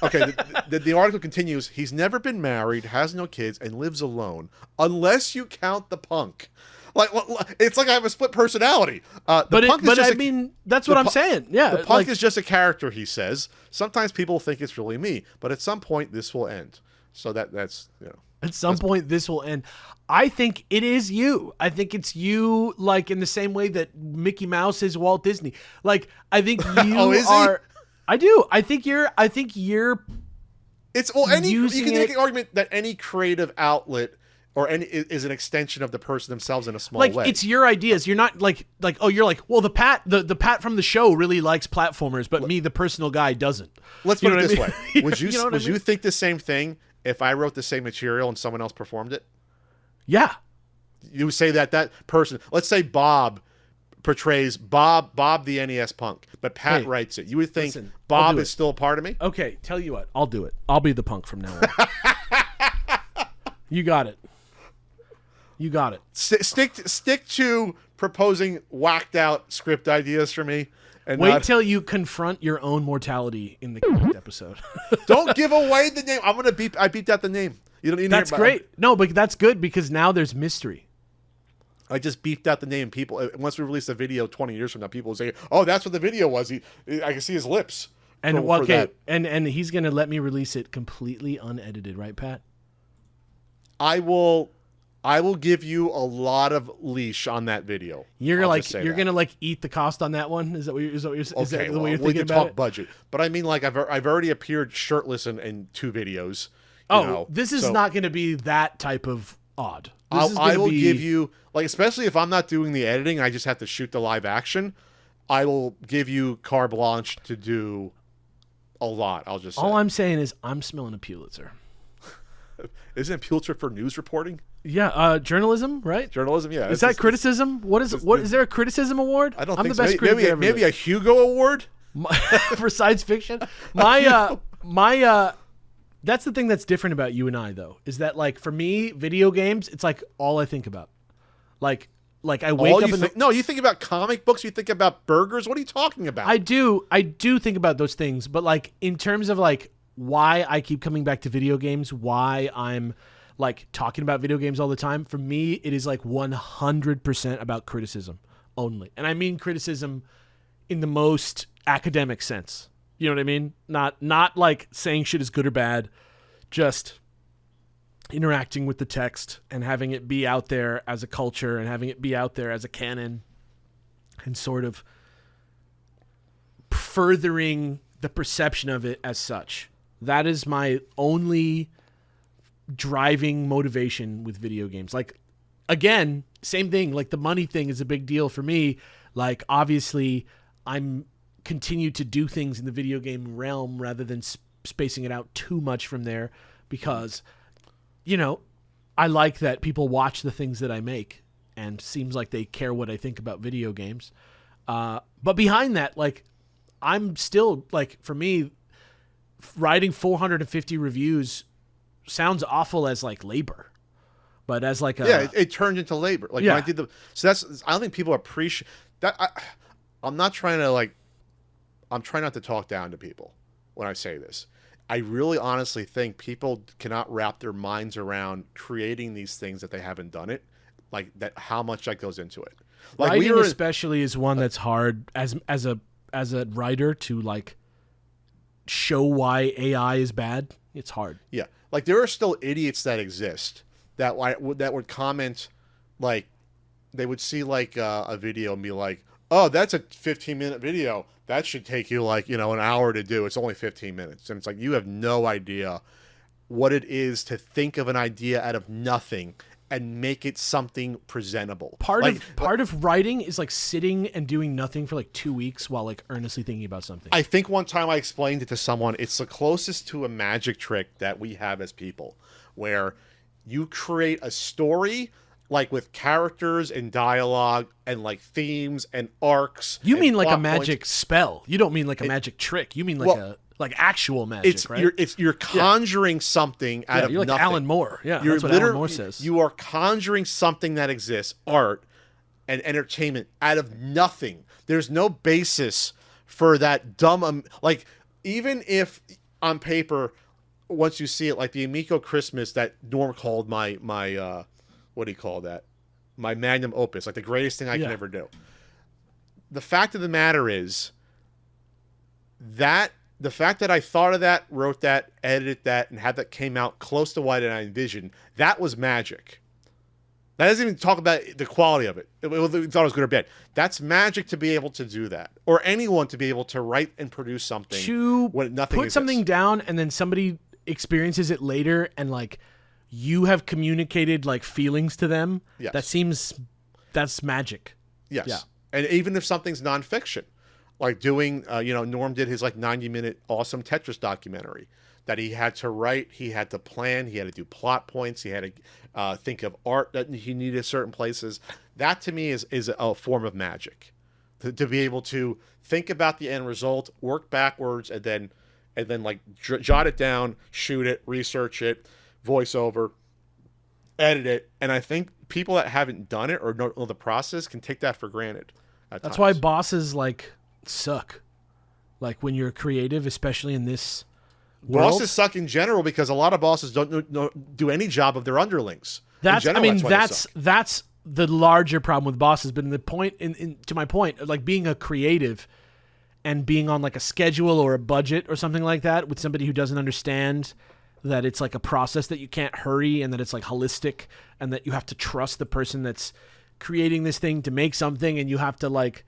Okay, the article continues. He's never been married, has no kids, and lives alone, unless you count the punk. Like it's like I have a split personality. That's what I'm saying. Yeah, the punk is just a character. He says sometimes people think it's really me, but at some point this will end. So that's At some point this will end. I think it is you. I think it's you, like in the same way that Mickey Mouse is Walt Disney. Like I think you are. I do. I think you're. It's you can make an argument that any creative outlet or is an extension of the person themselves in a small way. It's your ideas. You're not well, the Pat from the show really likes platformers, but me, the personal guy, doesn't. Let's put it this way. Would you think the same thing if I wrote the same material and someone else performed it? Yeah. You would say that person, let's say Bob portrays Bob the NES Punk, but Pat writes it. You would think Bob is still a part of me? Okay, tell you what. I'll do it. I'll be the punk from now on. You got it. Stick to proposing whacked out script ideas for me, And Wait till you confront your own mortality in the episode. don't give away the name. I beeped out the name. You don't need to That's great. No, but that's good because now there's mystery. I just beeped out the name. People, once we release a video 20 years from now, people will say, "Oh, that's what the video was." I can see his lips. And for that. and he's gonna let me release it completely unedited, right, Pat? I will give you a lot of leash on that video. You're gonna like eat the cost on that one. Is that what you're is that the way you're we thinking can about talk it? budget, but I mean, like I've already appeared shirtless in 2 videos. This is not going to be that type of odd. I will give you, like, especially if I'm not doing the editing, I just have to shoot the live action. I will give you carte blanche to do a lot. I'll just say. All I'm saying is I'm smelling a Pulitzer. Isn't it Pulitzer for news reporting? Yeah, journalism, right? Journalism, yeah. Is that criticism? Is there a criticism award? I don't I'm think the best so. critic ever Maybe a Hugo Award for science fiction. That's the thing that's different about you and I, though, is that, like, for me, video games, it's like all I think about. Like I wake up. No, you think about comic books. You think about burgers. What are you talking about? I do think about those things, but, like, in terms of, like, why I keep coming back to video games, why I'm, like, talking about video games all the time, for me, it is, like, 100% about criticism only. And I mean criticism in the most academic sense. You know what I mean? Not like saying shit is good or bad, just interacting with the text and having it be out there as a culture and having it be out there as a canon and sort of furthering the perception of it as such. That is my only driving motivation with video games. Like, again, same thing. Like, the money thing is a big deal for me. Like, obviously, I'm continue to do things in the video game realm rather than spacing it out too much from there because, I like that people watch the things that I make and seems like they care what I think about video games. But behind that, like, I'm still, like, for me, writing 450 reviews sounds awful as, like, labor. But as, like, it turned into labor. Like, when I did I don't think people appreciate that. I'm not trying to, like, I'm trying not to talk down to people when I say this. I really honestly think people cannot wrap their minds around creating these things that they haven't done it, like that. How much that goes into it. Like, writing especially is one that's hard as a writer to, like, show why AI is bad. It's hard. Yeah, like, there are still idiots that exist that would comment, like, they would see, like, a video and be like, "Oh, that's a 15-minute video. That should take you, like, an hour to do. It's only 15 minutes." And it's like, you have no idea what it is to think of an idea out of nothing and make it something presentable. Part of writing is, like, sitting and doing nothing for, like, 2 weeks while, like, earnestly thinking about something. I think one time I explained it to someone. It's the closest to a magic trick that we have as people, where you create a story, like, with characters and dialogue and, like, themes and arcs. You mean like a plot magic points. spell? You don't mean like a magic trick. You mean like like actual magic, right? You're conjuring something out of you're like nothing. Alan Moore. Yeah, that's what Alan Moore says. You are conjuring something that exists, art and entertainment, out of nothing. There's no basis for that dumb, like, even if on paper, once you see it, like the Amico Christmas that Norm called my what do you call that? My magnum opus, like the greatest thing I can ever do. The fact of the matter is that the fact that I thought of that, wrote that, edited that, and had that came out close to what I envisioned, that was magic. That doesn't even talk about the quality of it. Whether we thought it was good or bad. That's magic to be able to do that. Or anyone to be able to write and produce something when nothing put exists. something down and then somebody experiences it later and, like, you have communicated, like, feelings to them. Yes. That's magic. Yes. Yeah. And even if something's nonfiction, like doing, Norm did his, like, 90-minute awesome Tetris documentary that he had to write, he had to plan, he had to do plot points, he had to think of art that he needed certain places. That, to me, is a form of magic. To be able to think about the end result, work backwards, and then like jot it down, shoot it, research it, voiceover, edit it. And I think people that haven't done it or don't know the process can take that for granted. That's why bosses, like, suck. Like when you're creative, especially in this world. Bosses suck in general because a lot of bosses don't do any job of their underlings. That's in general, that's the larger problem with bosses. But in the point, to my point, like being a creative and being on like a schedule or a budget or something like that with somebody who doesn't understand that it's like a process that you can't hurry and that it's like holistic and that you have to trust the person that's creating this thing to make something and you have to like,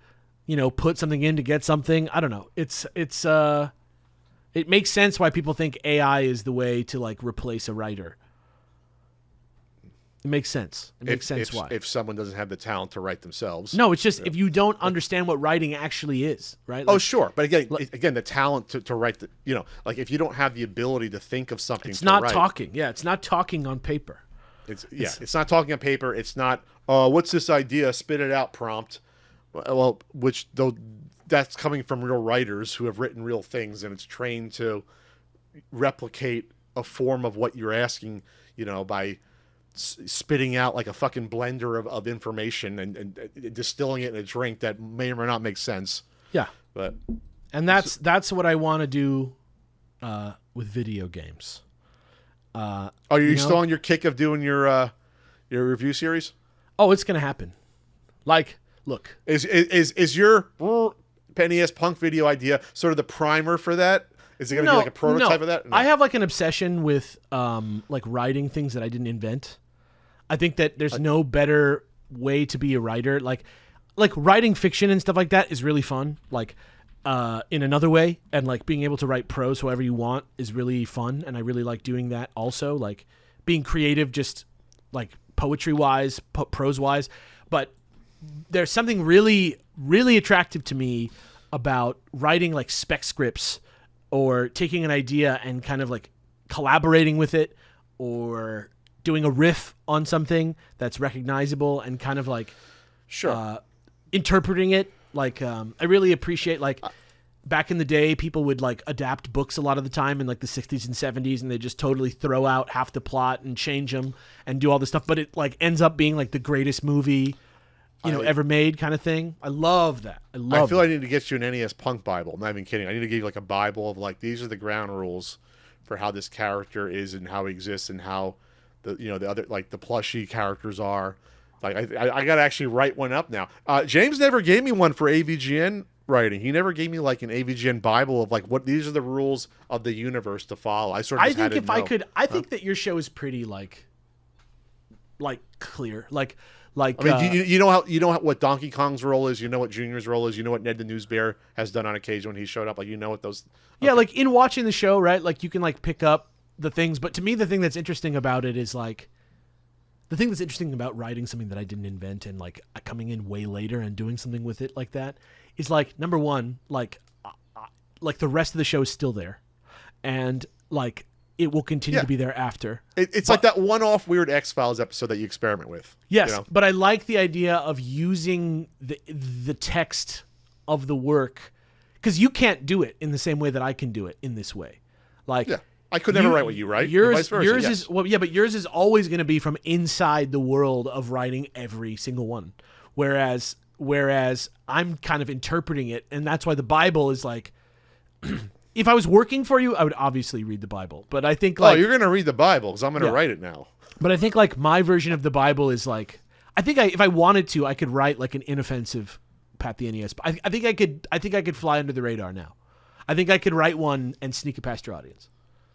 you know, put something in to get something. I don't know. It makes sense why people think AI is the way to like replace a writer. It makes sense. It makes sense why. If someone doesn't have the talent to write themselves. No, it's just if you don't understand what writing actually is, right? Like, oh, sure. But again, the talent to write, like if you don't have the ability to think of something it's not talking. Yeah, it's not talking on paper. It's not talking on paper. It's not, what's this idea? Spit it out prompt. Well, which though that's coming from real writers who have written real things and it's trained to replicate a form of what you're asking, by spitting out like a fucking blender of information and distilling it in a drink that may or may not make sense. Yeah. And that's what I want to do with video games. Are you still on your kick of doing your review series? Oh, it's going to happen. Like, look. Is your NES Punk video idea sort of the primer for that? Is it going to be like a prototype of that? No. I have like an obsession with like writing things that I didn't invent. I think that there's no better way to be a writer. Like writing fiction and stuff like that is really fun. Like in another way, and like being able to write prose however you want is really fun, and I really like doing that also. Like being creative, just like poetry wise, prose wise. But there's something really, really attractive to me about writing like spec scripts or taking an idea and kind of like collaborating with it or doing a riff on something that's recognizable and kind of like interpreting it. Like I really appreciate like back in the day, people would like adapt books a lot of the time in like the 60s and 70s and they just totally throw out half the plot and change them and do all this stuff. But it like ends up being like the greatest movie ever made kind of thing. I love that. I feel I need to get you an NES Punk Bible. I'm not even kidding. I need to give you like a Bible of like, these are the ground rules for how this character is and how he exists and how the other, like the plushie characters are. Like I got to actually write one up now. James never gave me one for AVGN writing. He never gave me like an AVGN Bible of like what these are the rules of the universe to follow. I think that your show is pretty like clear. Like I mean, you know what Donkey Kong's role is. You know what Junior's role is. You know what Ned the News Bear has done on occasion when he showed up. Like what those. Okay. Yeah, like in watching the show, right? Like you can like pick up the things, but to me, the thing that's interesting about it is like. The thing that's interesting about writing something that I didn't invent and like coming in way later and doing something with it like that is like number one, like the rest of the show is still there, and like it will continue to be there after. It's like that one-off weird X-Files episode that you experiment with. Yes, but I like the idea of using the text of the work because you can't do it in the same way that I can do it in this way. Like. Yeah. I could never write what you write. Yours is but yours is always going to be from inside the world of writing every single one, whereas I'm kind of interpreting it, and that's why the Bible is like. If I was working for you, I would obviously read the Bible, but I think like you're going to read the Bible because I'm going to write it now. But I think like my version of the Bible is like if I wanted to, I could write like an inoffensive Pat the NES. I think I could fly under the radar now. I think I could write one and sneak it past your audience.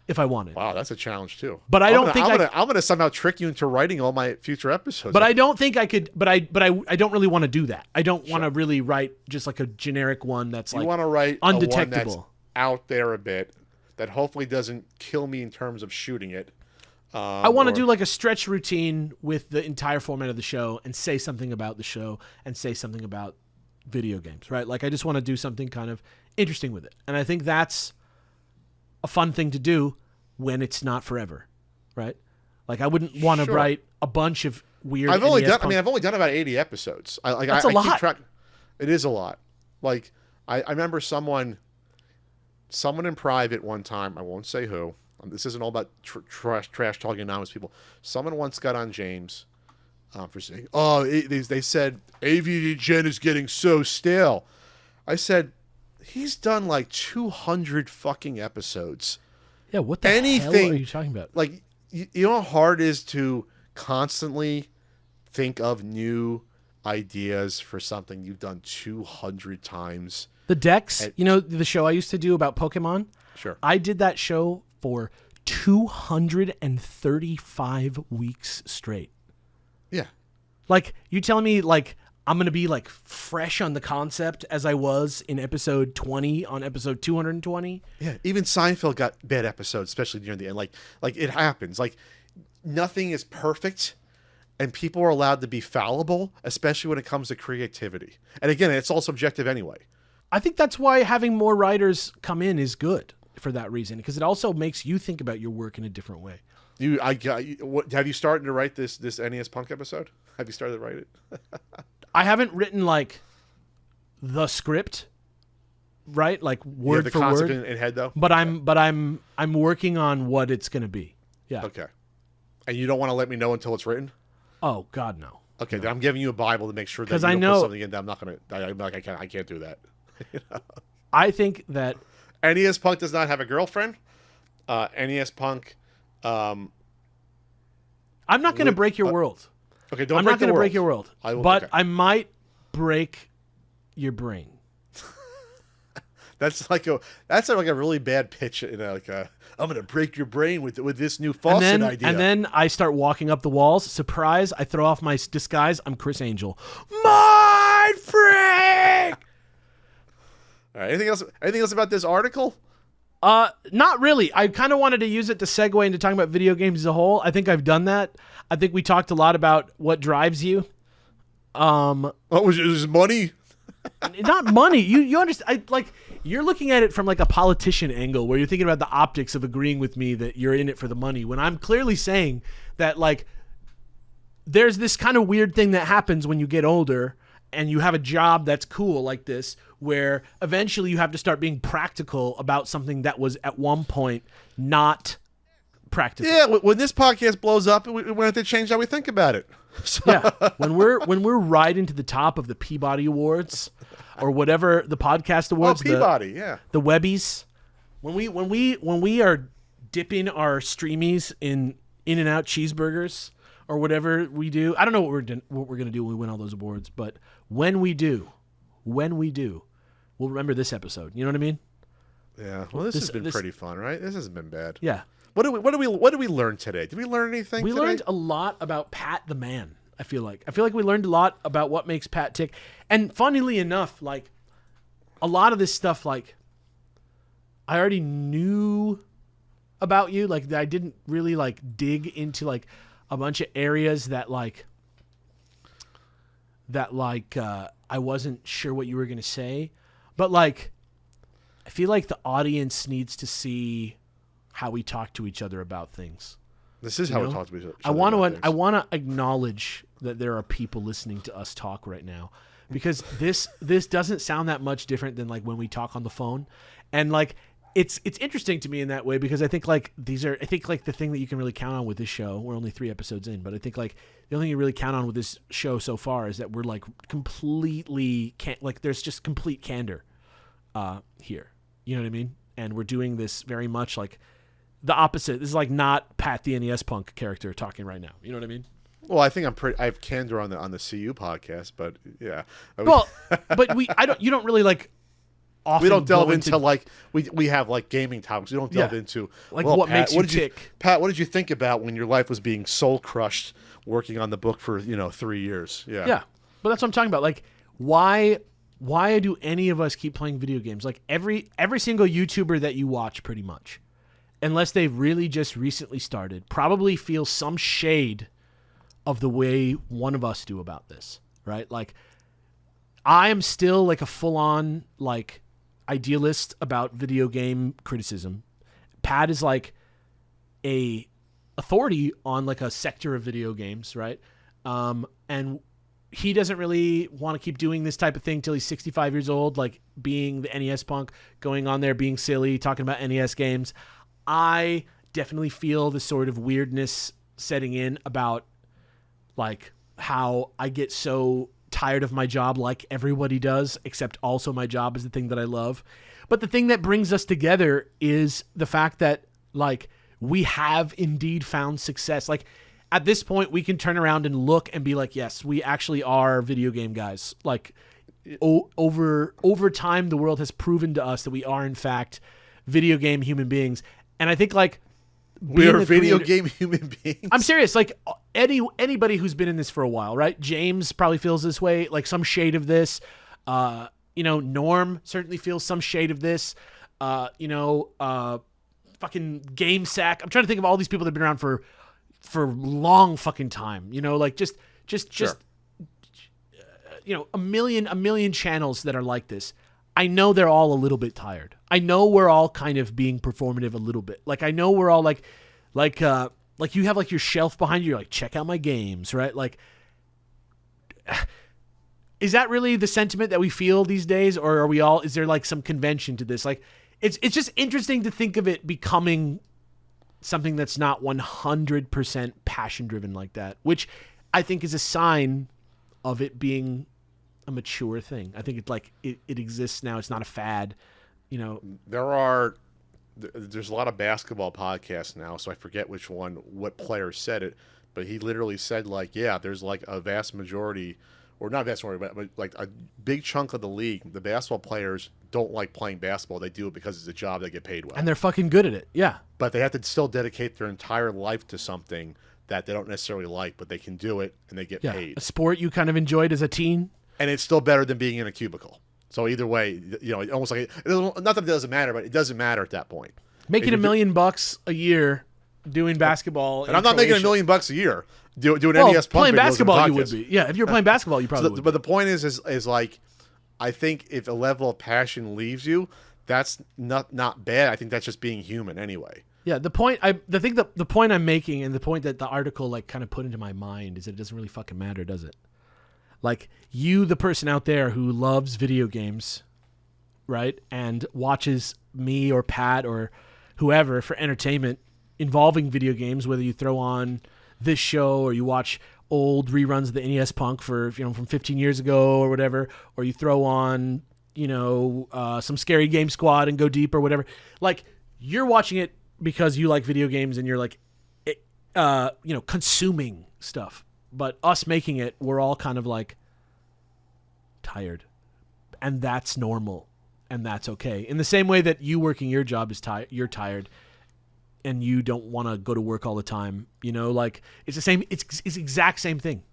If I wanted. Wow, that's a challenge too. But I'm gonna somehow trick you into writing all my future episodes. But I don't think I could. But I don't really want to do that. I don't want to really write just like a generic one that's like. You want to write undetectable, a one that's out there a bit that hopefully doesn't kill me in terms of shooting it. I want to do like a stretch routine with the entire format of the show and say something about the show and say something about video games, right? Like I just want to do something kind of interesting with it, and I think that's a fun thing to do when it's not forever, right? Like I wouldn't want to write a bunch of weird. I've only done about 80 episodes. That's a lot. It is a lot. Like I remember someone in private one time. I won't say who. This isn't all about trash talking anonymous people. Someone once got on James for saying, they said AVGN is getting so stale. I said, He's done like 200 fucking episodes. Yeah, what the hell are you talking about? Like, you know how hard it is to constantly think of new ideas for something you've done 200 times. The Dex, you know, the show I used to do about Pokemon? Sure. I did that show for 235 weeks straight. Yeah. Like, you telling me, like, I'm going to be, like, fresh on the concept as I was in episode 20 on episode 220? Yeah, even Seinfeld got bad episodes, especially near the end. Like it happens. Like, nothing is perfect, and people are allowed to be fallible, especially when it comes to creativity. And again, it's all subjective anyway. I think that's why having more writers come in is good for that reason, because it also makes you think about your work in a different way. Have you started to write this NES Punk episode? Have you started to write it? I haven't written like the script, right? Like word for word in head though. But I'm working on what it's going to be. Yeah. Okay. And you don't want to let me know until it's written? Oh God, no. Okay, then I'm giving you a Bible to make sure that you don't put something in that I'm not going to. I'm like, I can't do that. You know? I think that NES Punk does not have a girlfriend. NES Punk. I'm not going to break your world. Okay, I'm not going to break your world. But okay. I might break your brain. That's like a really bad pitch. You know, like I'm going to break your brain with this new faucet idea. And then I start walking up the walls. Surprise! I throw off my disguise. I'm Chris Angel. Mind freak. All right. Anything else? Anything else about this article? Not really. I kind of wanted to use it to segue into talking about video games as a whole. I think I've done that. I think we talked a lot about what drives you. What was it, money? Not money. You understand? You're looking at it from like a politician angle, where you're thinking about the optics of agreeing with me that you're in it for the money. When I'm clearly saying that, like, there's this kind of weird thing that happens when you get older and you have a job that's cool like this, where eventually you have to start being practical about something that was at one point not practical. Yeah, when this podcast blows up, we have to change how we think about it. So. Yeah, when we're riding to the top of the Peabody Awards or whatever the podcast awards, Peabody, the Webbies, when we are dipping our streamies in In-N-Out cheeseburgers or whatever we do. I don't know what we're going to do when we win all those awards, but when we do, we'll remember this episode. You know what I mean? Yeah. Well, this has been pretty fun, right? This hasn't been bad. Yeah. What did we learn today? Did we learn anything? We learned a lot about Pat the man. I feel like we learned a lot about what makes Pat tick. And funnily enough, like a lot of this stuff, like I already knew about you. Like I didn't really like dig into like a bunch of areas that I wasn't sure what you were gonna say. But like I feel like the audience needs to see how we talk to each other about things. This is how we talk to each other. I want to acknowledge that there are people listening to us talk right now, because this doesn't sound that much different than like when we talk on the phone, and like it's interesting to me in that way, because I think like the thing that you can really count on with this show. We're only 3 episodes in, but I think like the only thing you really count on with this show so far is that we're like completely there's just complete candor here. You know what I mean? And we're doing this very much like the opposite. This is like not Pat the NES Punk character talking right now. You know what I mean? Well, I think I have candor on the CU podcast, but yeah. Well, but you don't really like. Often we don't delve into like we have like gaming topics. We don't delve into like what Pat, makes you tick. Pat, what did you think about when your life was being soul crushed working on the book for 3 years? Yeah. Yeah, but that's what I'm talking about. Like why do any of us keep playing video games? Like every single YouTuber that you watch, pretty much, unless they've really just recently started, probably feels some shade of the way one of us do about this, right? Like I am still like a full-on like idealist about video game criticism. Pat is like a authority on like a sector of video games, right? And he doesn't really want to keep doing this type of thing till he's 65 years old, like being the NES Punk, going on there, being silly, talking about NES games. I definitely feel the sort of weirdness setting in about like how I get so tired of my job like everybody does, except also my job is the thing that I love. But the thing that brings us together is the fact that, like, we have indeed found success. Like, at this point, we can turn around and look and be like, yes, we actually are video game guys. Like, over time, the world has proven to us that we are, in fact, video game human beings. And I think, like, we are video game human beings. I'm serious. Like, anybody who's been in this for a while, right? James probably feels this way, like some shade of this. Norm certainly feels some shade of this. Fucking Game Sack. I'm trying to think of all these people that have been around for long fucking time. Just a million channels that are like this. I know they're all a little bit tired. I know we're all kind of being performative a little bit. Like, I know we're all like you have like your shelf behind you. You're like, check out my games, right? Like, is that really the sentiment that we feel these days? Or is there like some convention to this? Like, it's just interesting to think of it becoming something that's not 100% passion driven like that, which I think is a sign of it being a mature thing. I think it's like it exists now. It's not a fad, There's a lot of basketball podcasts now, so I forget what player said it, but he literally said, like, yeah, there's like a vast majority, or not vast majority, but like a big chunk of the league, the basketball players don't like playing basketball. They do it because it's a job, they get paid well. And they're fucking good at it. Yeah. But they have to still dedicate their entire life to something that they don't necessarily like, but they can do it and they get paid. A sport you kind of enjoyed as a teen. And it's still better than being in a cubicle. So either way, almost like not that it doesn't matter, but it doesn't matter at that point. Making $1 million a year doing basketball, and I'm not making $1 million a year doing NES Punk. Playing basketball, you would be. Yeah, if you're playing basketball, you probably would. But the point is like, I think if a level of passion leaves you, that's not bad. I think that's just being human anyway. Yeah, the point I'm making, and the point that the article like kind of put into my mind, is that it doesn't really fucking matter, does it? Like, you, the person out there who loves video games, right, and watches me or Pat or whoever for entertainment involving video games, whether you throw on this show or you watch old reruns of the NES Punk from 15 years ago or whatever, or you throw on some Scary Game Squad and go deep or whatever. Like, you're watching it because you like video games and you're like, consuming stuff. But us making it, we're all kind of like tired, and that's normal, and that's okay. In the same way that you working your job is you're tired, and you don't want to go to work all the time. Like, it's the same. It's exact same thing.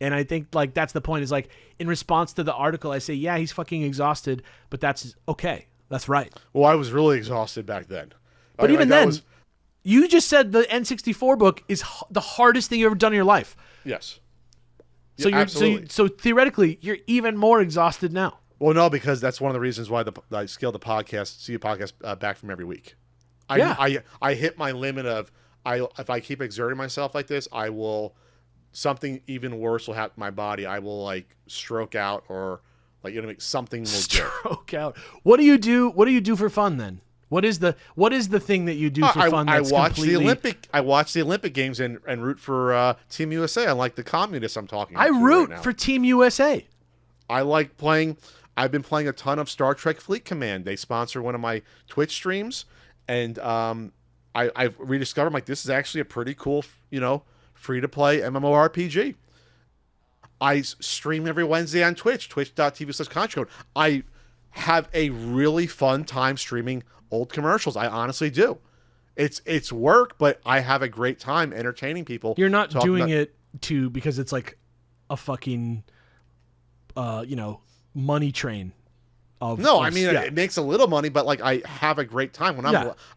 And I think like that's the point. Is like, in response to the article, I say, yeah, he's fucking exhausted, but that's okay. That's right. Well, I was really exhausted back then. But even then, you just said the N64 book is the hardest thing you've ever done in your life. Yes. So absolutely. So theoretically, you're even more exhausted now. Well, no, because that's one of the reasons why I scaled the podcast, see a podcast back from every week. I hit my limit of if I keep exerting myself like this, I will, something even worse will happen to my body. I will like stroke out, or like something will stroke out. What do you do? What do you do for fun then? What is the thing that you do for fun? I watch the Olympic Games and root for Team USA. Unlike the communists I'm talking. I root for Team USA. I like playing. I've been playing a ton of Star Trek Fleet Command. They sponsor one of my Twitch streams, and I've rediscovered like this is actually a pretty cool, free to play MMORPG. I stream every Wednesday on Twitch, twitch.tv/ContraCode. I have a really fun time streaming old commercials. I honestly do. It's work, but I have a great time entertaining people. You're not doing it because it's like a fucking money train of it makes a little money, but like I have a great time when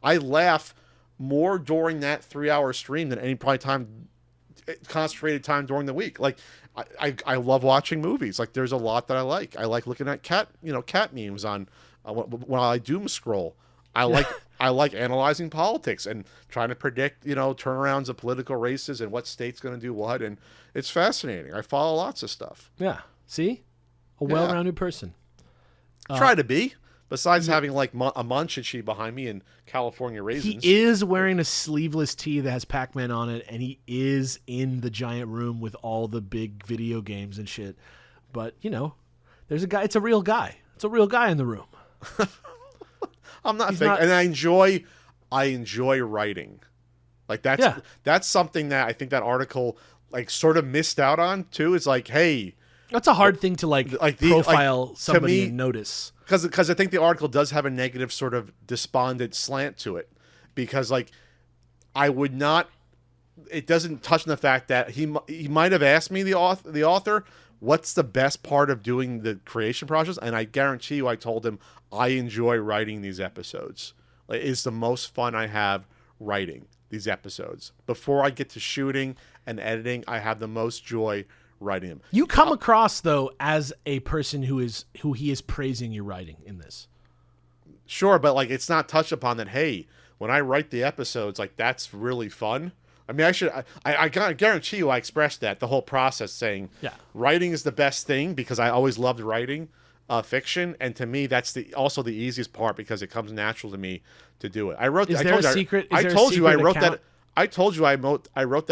I laugh more during that 3-hour stream than any probably time, concentrated time during the week. Like I love watching movies. Like there's a lot that I like. I like looking at cat memes on when I doom scroll. I like analyzing politics and trying to predict, turnarounds of political races and what state's going to do what, and it's fascinating. I follow lots of stuff. Yeah. See? A well-rounded person. Try to be. Besides having like a Munchichi behind me and California raisins. He is wearing a sleeveless tee that has Pac-Man on it, and he is in the giant room with all the big video games and shit. but there's a guy. It's a real guy. It's a real guy in the room. I'm not fake, and I enjoy writing. Like that's something that I think that article like sort of missed out on too. Is like, hey, that's a hard thing to profile somebody and notice. Because I think the article does have a negative sort of despondent slant to it, because like I would not. It doesn't touch on the fact that he might have asked me, the author, what's the best part of doing the creation process, and I guarantee you I told him I enjoy writing these episodes. Like, it's the most fun I have writing these episodes. Before I get to shooting and editing, I have the most joy writing them. You come across though as a person who he is praising your writing in this. Sure, but like it's not touched upon that. Hey, when I write the episodes, like that's really fun. I mean, I guarantee you I expressed that the whole process, saying writing is the best thing because I always loved writing fiction, and to me that's also the easiest part because it comes natural to me to do it. I wrote that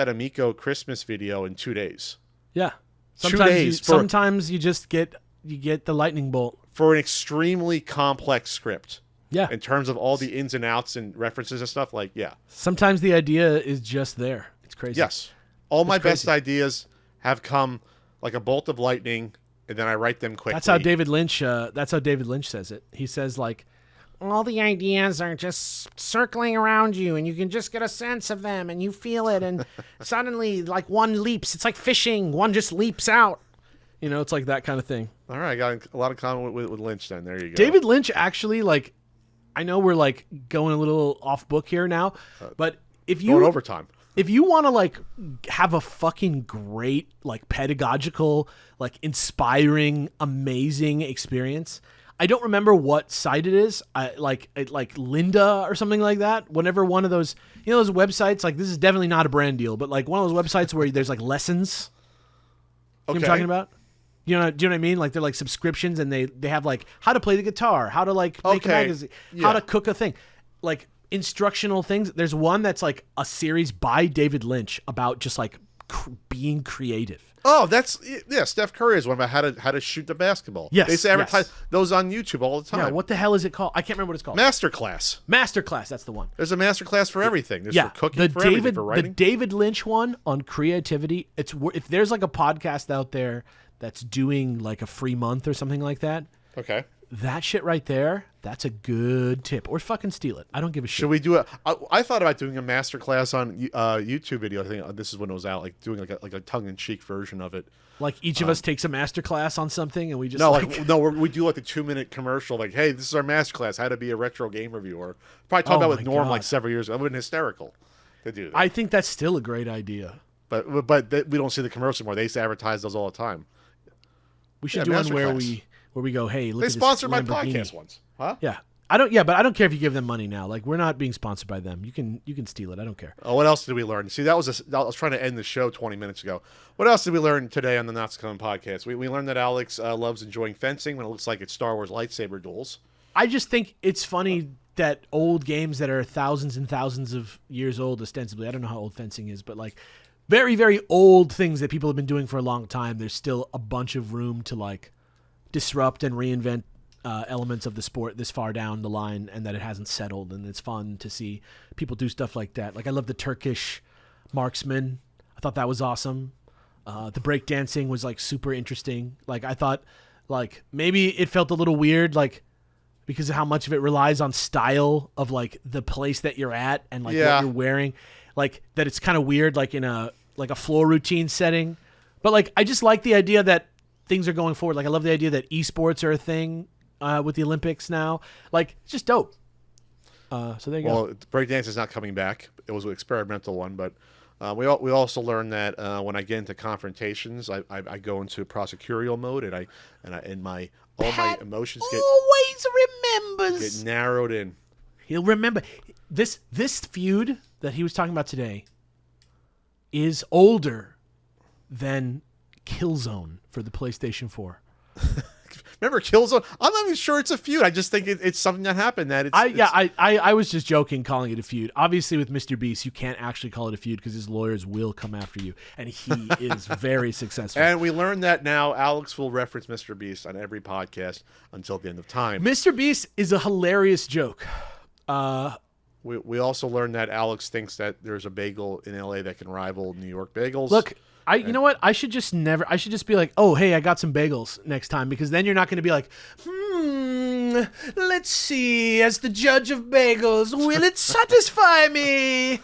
Amico Christmas video in 2 days. Yeah. Sometimes sometimes you just get the lightning bolt for an extremely complex script. Yeah. In terms of all the ins and outs and references and stuff, like, yeah. Sometimes the idea is just there. It's crazy. Yes. All my best ideas have come like a bolt of lightning, and then I write them quickly. That's how David Lynch says it. He says, like, all the ideas are just circling around you, and you can just get a sense of them, and you feel it, and suddenly, like, one leaps. It's like fishing. One just leaps out. It's like that kind of thing. All right. I got a lot of comment with Lynch then. There you go. David Lynch actually, like, I know we're like going a little off book here now, but if you going overtime, if you want to like have a fucking great, like pedagogical, like inspiring, amazing experience, I don't remember what site it is. Like Linda or something like that. Whenever one of those, those websites, like this is definitely not a brand deal, but like one of those websites where there's like lessons. You know what I'm talking about? Do you know what I mean? Like they're like subscriptions, and they have like how to play the guitar, how to like make a magazine, how to cook a thing, like instructional things. There's one that's like a series by David Lynch about just like being creative. Oh, Steph Curry is one about how to shoot the basketball. Yes, they used to advertise those on YouTube all the time. Yeah, what the hell is it called? I can't remember what it's called. Masterclass. Masterclass, that's the one. There's a masterclass for everything. There's for cooking, for everything, for writing. The David Lynch one on creativity. If there's like a podcast out there that's doing like a free month or something like that. Okay. That shit right there, that's a good tip. Or fucking steal it. I don't give a shit. Should we do I thought about doing a masterclass on YouTube video. I think this is when it was out, like doing like a tongue-in-cheek version of it. Like each of us takes a masterclass on something, and we just we do like a 2-minute commercial. Like, hey, this is our masterclass, how to be a retro game reviewer. Probably talked about with Norm like several years ago. It would have been hysterical to do that. I think that's still a great idea. But we don't see the commercial anymore. They used to advertise those all the time. We should do one where we go, hey, look at this. They sponsored my podcast once, huh? Yeah, but I don't care if you give them money now. Like we're not being sponsored by them. You can steal it. I don't care. Oh, what else did we learn? See, I was trying to end the show 20 minutes ago. What else did we learn today on the Not So Common podcast? We learned that Alex loves enjoying fencing when it looks like it's Star Wars lightsaber duels. I just think it's funny that old games that are thousands and thousands of years old, ostensibly. I don't know how old fencing is, but like very, very old things that people have been doing for a long time. There's still a bunch of room to like disrupt and reinvent elements of the sport this far down the line, and that it hasn't settled, and it's fun to see people do stuff like that. Like I love the Turkish marksman. I thought that was awesome. The breakdancing was like super interesting. Like I thought like maybe it felt a little weird, like because of how much of it relies on style of like the place that you're at and like what you're wearing. Like that it's kind of weird, like in a floor routine setting. But like I just like the idea that things are going forward. Like I love the idea that esports are a thing with the Olympics now. Like it's just dope. So there you go. Well, breakdance is not coming back. It was an experimental one, but we also learned that when I get into confrontations, I go into prosecutorial mode, and my emotions always remembers get narrowed in. He'll remember this feud that he was talking about today is older than Killzone for the PlayStation 4. remember Killzone. I'm not even sure it's a feud. I just think it's something that happened. That I was just joking, calling it a feud. Obviously, with Mr. Beast, you can't actually call it a feud because his lawyers will come after you, and he is very successful. And we learned that now. Alex will reference Mr. Beast on every podcast until the end of time. Mr. Beast is a hilarious joke. We also learned that Alex thinks that there's a bagel in LA that can rival New York bagels. Look, you know what? I should just be like, oh, hey, I got some bagels next time, because then you're not going to be like, let's see, as the judge of bagels, will it satisfy me?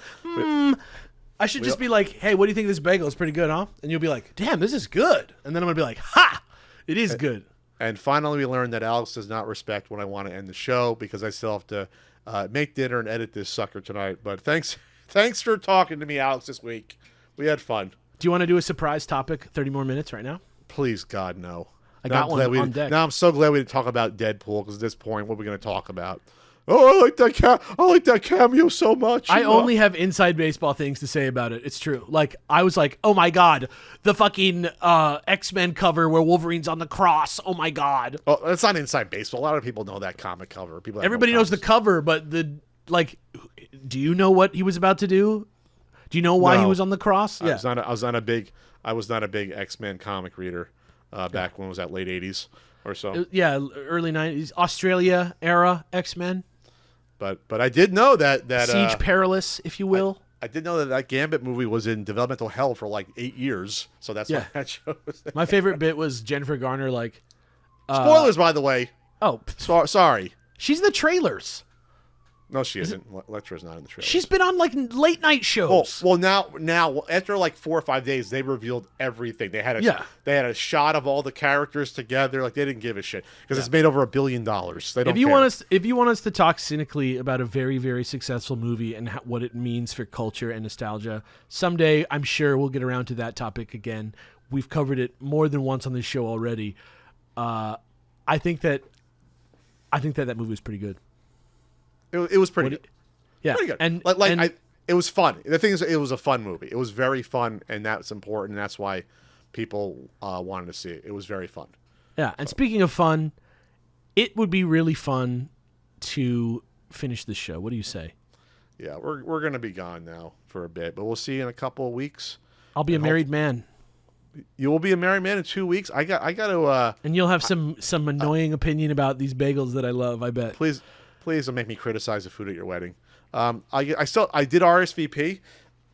I should just be like, hey, what do you think of this bagel? It's pretty good, huh? And you'll be like, damn, this is good. And then I'm going to be like, ha, it is good. And finally, we learned that Alex does not respect when I want to end the show, because I still have to make dinner and edit this sucker tonight. But thanks for talking to me, Alex, this week. We had fun. Do you want to do a surprise topic? 30 more minutes right now? Please, God, no. I got one on deck. Now I'm so glad we didn't talk about Deadpool, because at this point, what are we going to talk about? Oh, I like that cameo so much. I only have inside baseball things to say about it. It's true. Like, I was like, oh my God, the fucking X-Men cover where Wolverine's on the cross. Oh my God. Oh, that's not inside baseball. A lot of people know that comic cover. Everybody knows the cover, but do you know what he was about to do? Do you know why he was on the cross? Yeah. I was not a big X-Men comic reader back when it was that late 80s or so. Early 90s, Australia era X-Men. But I did know that Siege Perilous, if you will. I did know that Gambit movie was in developmental hell for like 8 years, so that's why that shows. My favorite bit was Jennifer Garner spoilers, by the way. Oh, sorry. She's in the trailers. No, she isn't. Lectra's not in the trailer. She's been on like late night shows. Well, now after like 4 or 5 days, they revealed everything. They had a shot of all the characters together. Like, they didn't give a shit because it's made over $1 billion. They don't If you want us to talk cynically about a very, very successful movie and what it means for culture and nostalgia, someday I'm sure we'll get around to that topic again. We've covered it more than once on this show already. I think that movie was pretty good. It was pretty good. Yeah. Pretty good. And it was fun. The thing is, it was a fun movie. It was very fun, and that's important, and that's why people wanted to see it. It was very fun. Yeah, and speaking of fun, it would be really fun to finish the show. What do you say? Yeah, we're going to be gone now for a bit, but we'll see you in a couple of weeks. I'll be a married man. You will be a married man in 2 weeks? I got to... and you'll have some annoying opinion about these bagels that I love, I bet. Please don't make me criticize the food at your wedding. I did RSVP,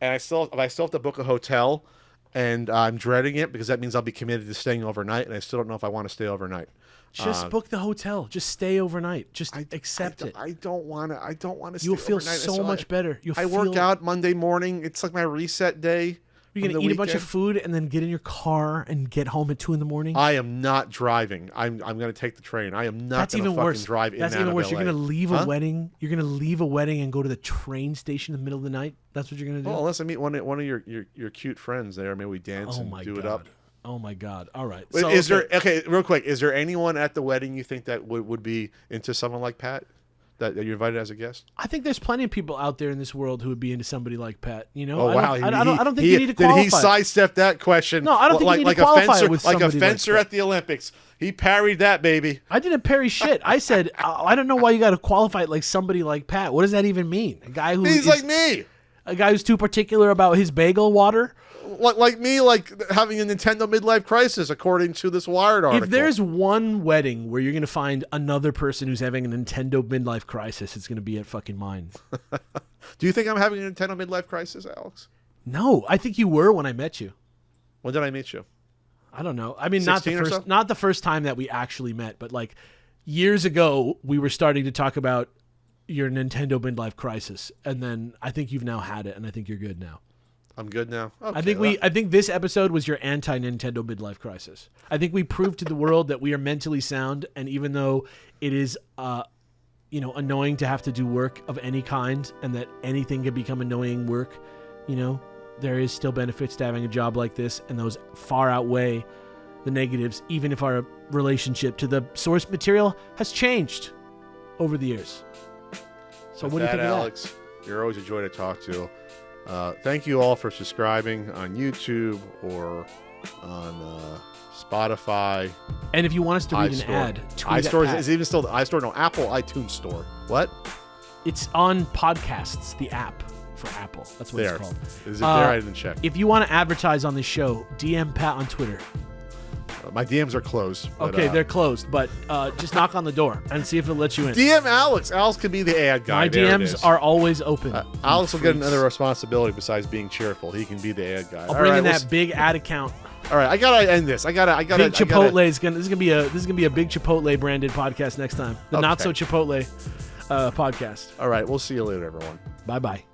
and I still have to book a hotel, and I'm dreading it because that means I'll be committed to staying overnight, and I still don't know if I want to stay overnight. Just book the hotel. Just stay overnight. Just accept it. I don't want to. Stay overnight. You'll feel so much better. I work out Monday morning. It's like my reset day. You're going to eat a bunch of food and then get in your car and get home at 2 a.m? I am not driving. I'm going to take the train. I am not going to fucking drive in and out of LA. That's even worse. You're going to leave a wedding. You're going to leave a wedding and go to the train station in the middle of the night. That's what you're going to do? Well, unless I meet one of your cute friends there. Maybe we dance and do it up. Oh, my God. All right. So, real quick, is there anyone at the wedding you think that would be into someone like Pat? That you're invited as a guest? I think there's plenty of people out there in this world who would be into somebody like Pat. You know? Oh, wow. I don't think you need to qualify. Did he sidestep that question? No, I don't think you need to qualify with somebody like a fencer at the Olympics. He parried that, baby. I didn't parry shit. I said, I don't know why you got to qualify it like somebody like Pat. What does that even mean? A guy He's like me. A guy who's too particular about his bagel water? Like me, like having a Nintendo midlife crisis, according to this Wired article. If there's one wedding where you're going to find another person who's having a Nintendo midlife crisis, it's going to be at fucking mine. Do you think I'm having a Nintendo midlife crisis, Alex? No, I think you were when I met you. When did I meet you? I don't know. I mean, not the first time that we actually met, but like years ago, we were starting to talk about your Nintendo midlife crisis, and then I think you've now had it, and I think you're good now. I'm good now. Okay, I think this episode was your anti-Nintendo midlife crisis. I think we proved to the world that we are mentally sound, and even though it is, annoying to have to do work of any kind, and that anything can become annoying work, there is still benefits to having a job like this, and those far outweigh the negatives, even if our relationship to the source material has changed over the years. So what do you think of that, Alex? You're always a joy to talk to. Thank you all for subscribing on YouTube or on Spotify. And if you want us to read an ad, tweet iStore at Pat. is even still the iStore? No, Apple iTunes Store. What? It's on Podcasts, the app for Apple. That's what it's called. Is it there? I didn't check. If you want to advertise on this show, DM Pat on Twitter. My DMs are closed. But, Okay, they're closed, but just knock on the door and see if it lets you in. DM Alex. Alex could be the ad guy. My DMs are always open. Alex will get another responsibility besides being cheerful. He can be the ad guy. I'll bring in that big ad account. All right, I gotta end this. I gotta. Big Chipotle is gonna. This is gonna be a big Chipotle branded podcast next time. The Not So Chipotle podcast. All right, we'll see you later, everyone. Bye bye.